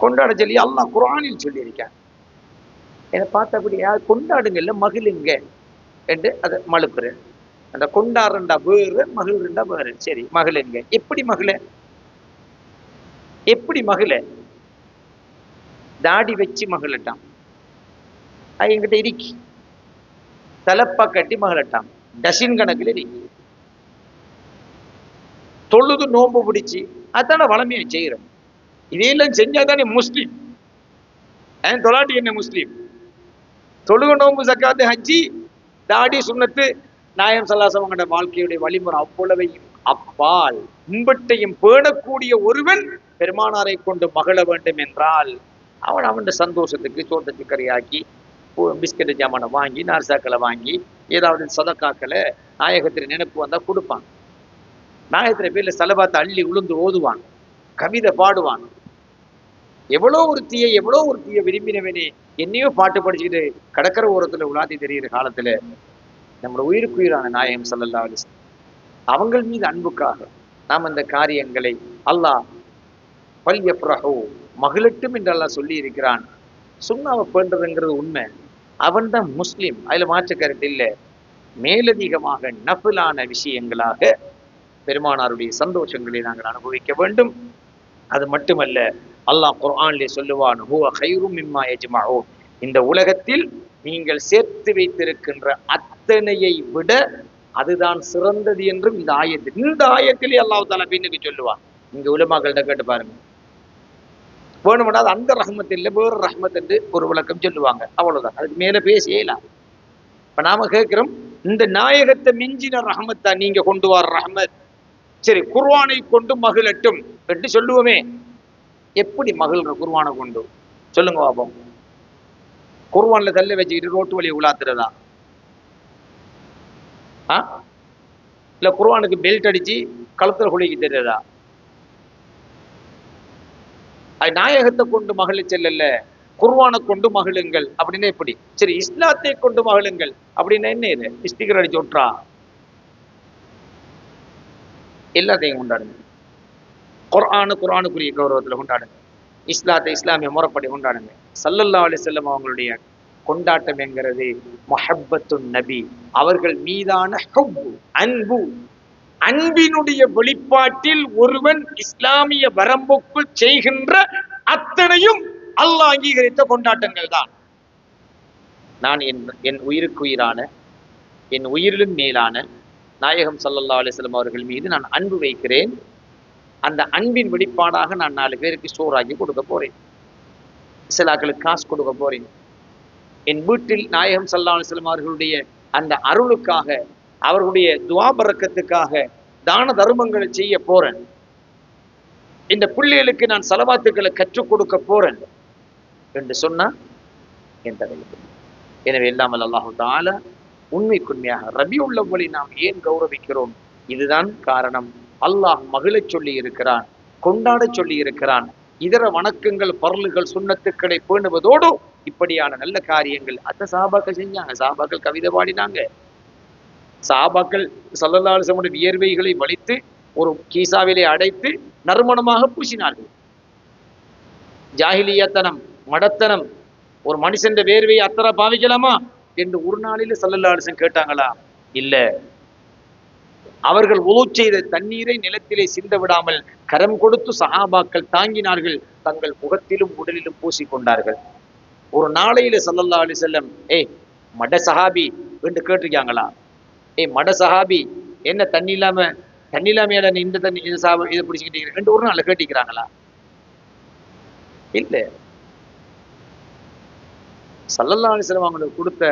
கொண்டாட சொல்லி அல்லாஹ் குர்ஆனில் சொல்லி இருக்கான். என்னை பார்த்தபடி கொண்டாடுங்கல்ல, மகிழுங்க என்று அதை மழுப்புறேன். அந்த கொண்டாடுறா வேறு, மகிழ்றா வேறு. சரி, மகிழுங்க. எப்படி மகிழ? எப்படி மகிழ? தாடி வச்சு மகிழட்டாம், என்கிட்ட இருக்கி. தலப்பா கட்டி மகிழட்டாம், டசின் கணக்கில் இருக்கி. தொழுது நோம்பு பிடிச்சி அதான வளமையை செய்யறோம். இதையெல்லாம் செஞ்சாதானே முஸ்லீம். தொலாட்டி என்ன முஸ்லீம்? தொழுக நோம்பு சக்காத்து ஹஜ்ஜி தாடி சுன்னத்து நாயம் சல்லாசவங்களோட வாழ்க்கையுடைய வழிமுறை அவ்வளவையும் அப்பால் முன்பட்டையும் பேணக்கூடிய ஒருவன் பெருமானாரை கொண்டு மகிழ வேண்டும் என்றால் அவன் அவன் சந்தோஷத்துக்கு சோட்ட சிக்கரையாக்கி பிஸ்கெட்டு ஜாமானை வாங்கி நார்சாக்களை வாங்கி ஏதாவது சதக்காக்களை நாயகத்தில் நினைப்பு வந்தா கொடுப்பான். நாயகத்திர பேர்ல செலவாத்தை அள்ளி உளுந்து ஓதுவான், கவிதை பாடுவான். எவ்வளோ ஒரு தீய விரும்பினவனே என்னையோ பாட்டு படிச்சுக்கிட்டு கடற்கரை ஓரத்துல உலாதி தெரிகிற காலத்துல நம்மளோட உயிருக்குயிரான நாயகம் ஸல்லல்லாஹு அலைஹி வஸல்லம் அவங்கள் மீது அன்புக்காக நாம் அந்த காரியங்களை அல்லாஹ் ஃபல்யஃப்ரஹு மகிழட்டும் என்று அல்லாஹ் சொல்லி இருக்கிறான். சுன்னாவை பேண்டுறதுங்கிறது உண்மை, அவன் தான் முஸ்லீம், அதுல மாற்று கருத்து இல்லை. மேலதிகமாக நஃபிலான விஷயங்களாக பெருமானாருடைய சந்தோஷங்களை நாங்கள் அனுபவிக்க வேண்டும். அது மட்டுமல்ல, அல்லாஹ் குர்ஆனிலே சொல்லுவான், ஹுவ கைரும் மிம்மா யஜ்மஊன். இந்த உலகத்தில் நீங்கள் சேர்த்து வைத்திருக்கின்ற அத்தனையை விட அதுதான் சிறந்தது என்றும் இந்த ஆயத்திலே அல்லாஹ் தஆலா பின்னுக்கு சொல்லுவான். இங்க உலமாக்கள்கிட்ட கேட்டு பாருங்க, வேணும்னா அந்த ரஹ்மத் இல்லை வேறு ரஹ்மத் என்று ஒரு விளக்கம் சொல்லுவாங்க, அவ்வளவுதான். அதுக்கு மேல பேசியலாம். இப்ப நாம கேட்கிறோம், இந்த நாயகத்தை மிஞ்சின ரஹ்மத்தா நீங்க கொண்டு வர ரஹ்மத்? சரி, குர்ஆனை கொண்டு மகிழட்டும் என்று சொல்லுவோமே, எப்படி மகிழ்ற குர்ஆனை கொண்டு சொல்லுங்க பாப்போம். குர்ஆன்ல தள்ள வச்சுக்கிட்டு ரோட்டு வழியை உலாத்துறதா? இல்ல குர்ஆனுக்கு பெல்ட் அடிச்சு கழுத்துல குளிக்கு தெரியுதா? அது நாயகத்தை கொண்டு மகிழ செல்லல, குர்ஆனை கொண்டு மகிழுங்கள் அப்படின்னா எப்படி? சரி, இஸ்லாத்தை கொண்டு மகிழுங்கள் அப்படின்னா என்ன? இது ஸ்டிக்கர் அடிச்சு ஒட்டுறா? எல்லாத்தையும் கொண்டாடுங்க. குர்ஆனுக்குரிய கௌரவத்துல கொண்டாடுங்க. இஸ்லாத்தை இஸ்லாமிய முறைப்படி கொண்டாடுங்க. ஸல்லல்லாஹு அலைஹி வஸல்லம் அவங்களுடைய கொண்டாட்டம் என்கிறது முஹப்பத்துன் நபி, அவர்கள் மீதான அன்பு. அன்பினுடைய வெளிப்பாட்டில் ஒருவன் இஸ்லாமிய வரம்புக்குள் செய்கின்ற அத்தனையும் அல்லாஹ் அங்கீகரித்த கொண்டாட்டங்கள் தான். நான் என் உயிருக்குயிரான, என் உயிரிலும் மேலான நாயகம் ஸல்லல்லாஹு அலைஹி வஸல்லம் அவர்கள் மீது நான் அன்பு வைக்கிறேன். அந்த அன்பின் வெளிப்பாடாக நான் 4 பேருக்கு சோறாக்கி கொடுக்க போறேன், சிலாக்களுக்கு காசு கொடுக்க போறேன். என் வீட்டில் நாயகம் ஸல்லல்லாஹு அலைஹி வஸல்லம் அவர்களுடைய அந்த அருளுக்காக, அவர்களுடைய துஆ பரக்கத்துக்காக தான தர்மங்களை செய்ய போறேன். இந்த பிள்ளைகளுக்கு நான் ஸலவாத்துக்களை கற்றுக் கொடுக்க போறேன் என்று சொன்னா என் தலைவர். எனவே எல்லாம் அல்லாஹு தஆலா உண்மைக்குண்மையாக ரபியுல் அவ்வலை நாம் ஏன் கௌரவிக்கிறோம்? இதுதான் காரணம். அல்லாஹ் மகிழச் சொல்லி இருக்கிறான், கொண்டாட சொல்லி இருக்கிறான். இதர வணக்கங்கள், பர்லுகள், சுன்னத்துக்களை பேணுவதோடு இப்படியான நல்ல காரியங்கள் அந்த சஹாபாக்கள் செஞ்சாங்க. சஹாபாக்கள் கவிதை பாடினாங்க. சஹாபாக்கள் ஸல்லல்லாஹு அலைஹி வஸல்லம் வியர்வைகளை வலித்து ஒரு கீசாவிலே அடைத்து நறுமணமாக பூசினார்கள். ஜாஹிலியத்தனம், மடத்தனம், ஒரு மனுஷன் வேர்வையை அத்தனை பாவிக்கலாமா என்று ஒரு நாளில் ஸல்லல்லாஹு அலைஹி வஸல்லம் கேட்டாங்களா? இல்ல. அவர்கள் உது செய்த தண்ணீரை நிலத்திலே சிந்த விடாமல் கரம் கொடுத்து சஹாபாக்கள் தாங்கினார்கள், தங்கள் முகத்திலும் உடலிலும் பூசிக்கொண்டார்கள். ஒரு நாளையில ஸல்லல்லாஹு அலைஹி வஸல்லம் மட சஹாபி என்று கேட்டிருக்காங்களா? மட சஹாபி என்ன தண்ணி இல்லாம இந்த தண்ணி இதை பிடிச்சிக்கிட்டீங்க ரெண்டு ஒரு நாள் கேட்டிக்கிறாங்களா? இல்ல. ஸல்லல்லாஹு அலைஹி வஸல்லம் அவங்களுக்கு கொடுத்த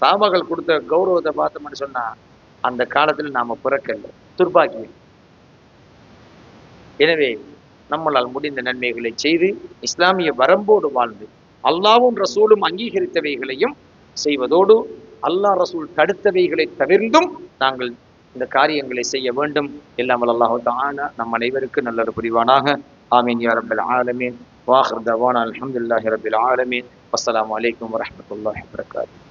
சாபாக்கள் கொடுத்த கௌரவத்தை பார்த்தோம்னு சொன்னா அந்த காலத்துல நாம பிறக்கல, துர்பாக்கியம். எனவே நம்மளால் முடிந்த நன்மைகளை செய்து இஸ்லாமிய வரம்போடு வாழ்ந்து அல்லாஹ்வும் ரசூலும் அங்கீகரித்தவைகளையும் செய்வதோடு அல்லாஹ் ரசூல் தடுத்தவைகளை தவிர்த்தும் நாங்கள் இந்த காரியங்களை செய்ய வேண்டும். எல்லாம் வல்ல அல்லாஹ் தஆலா நம் அனைவருக்கு நல்லது புரிவானாக. ஆமீன் யா ரப்பல் ஆலமீன். வாஹிர் தவானா அல்ஹம்துலில்லாஹி ரப்பில் ஆலமீன். வஸ்ஸலாமு அலைக்கும் வரஹ்மத்துல்லாஹி வபரகாத்துஹு.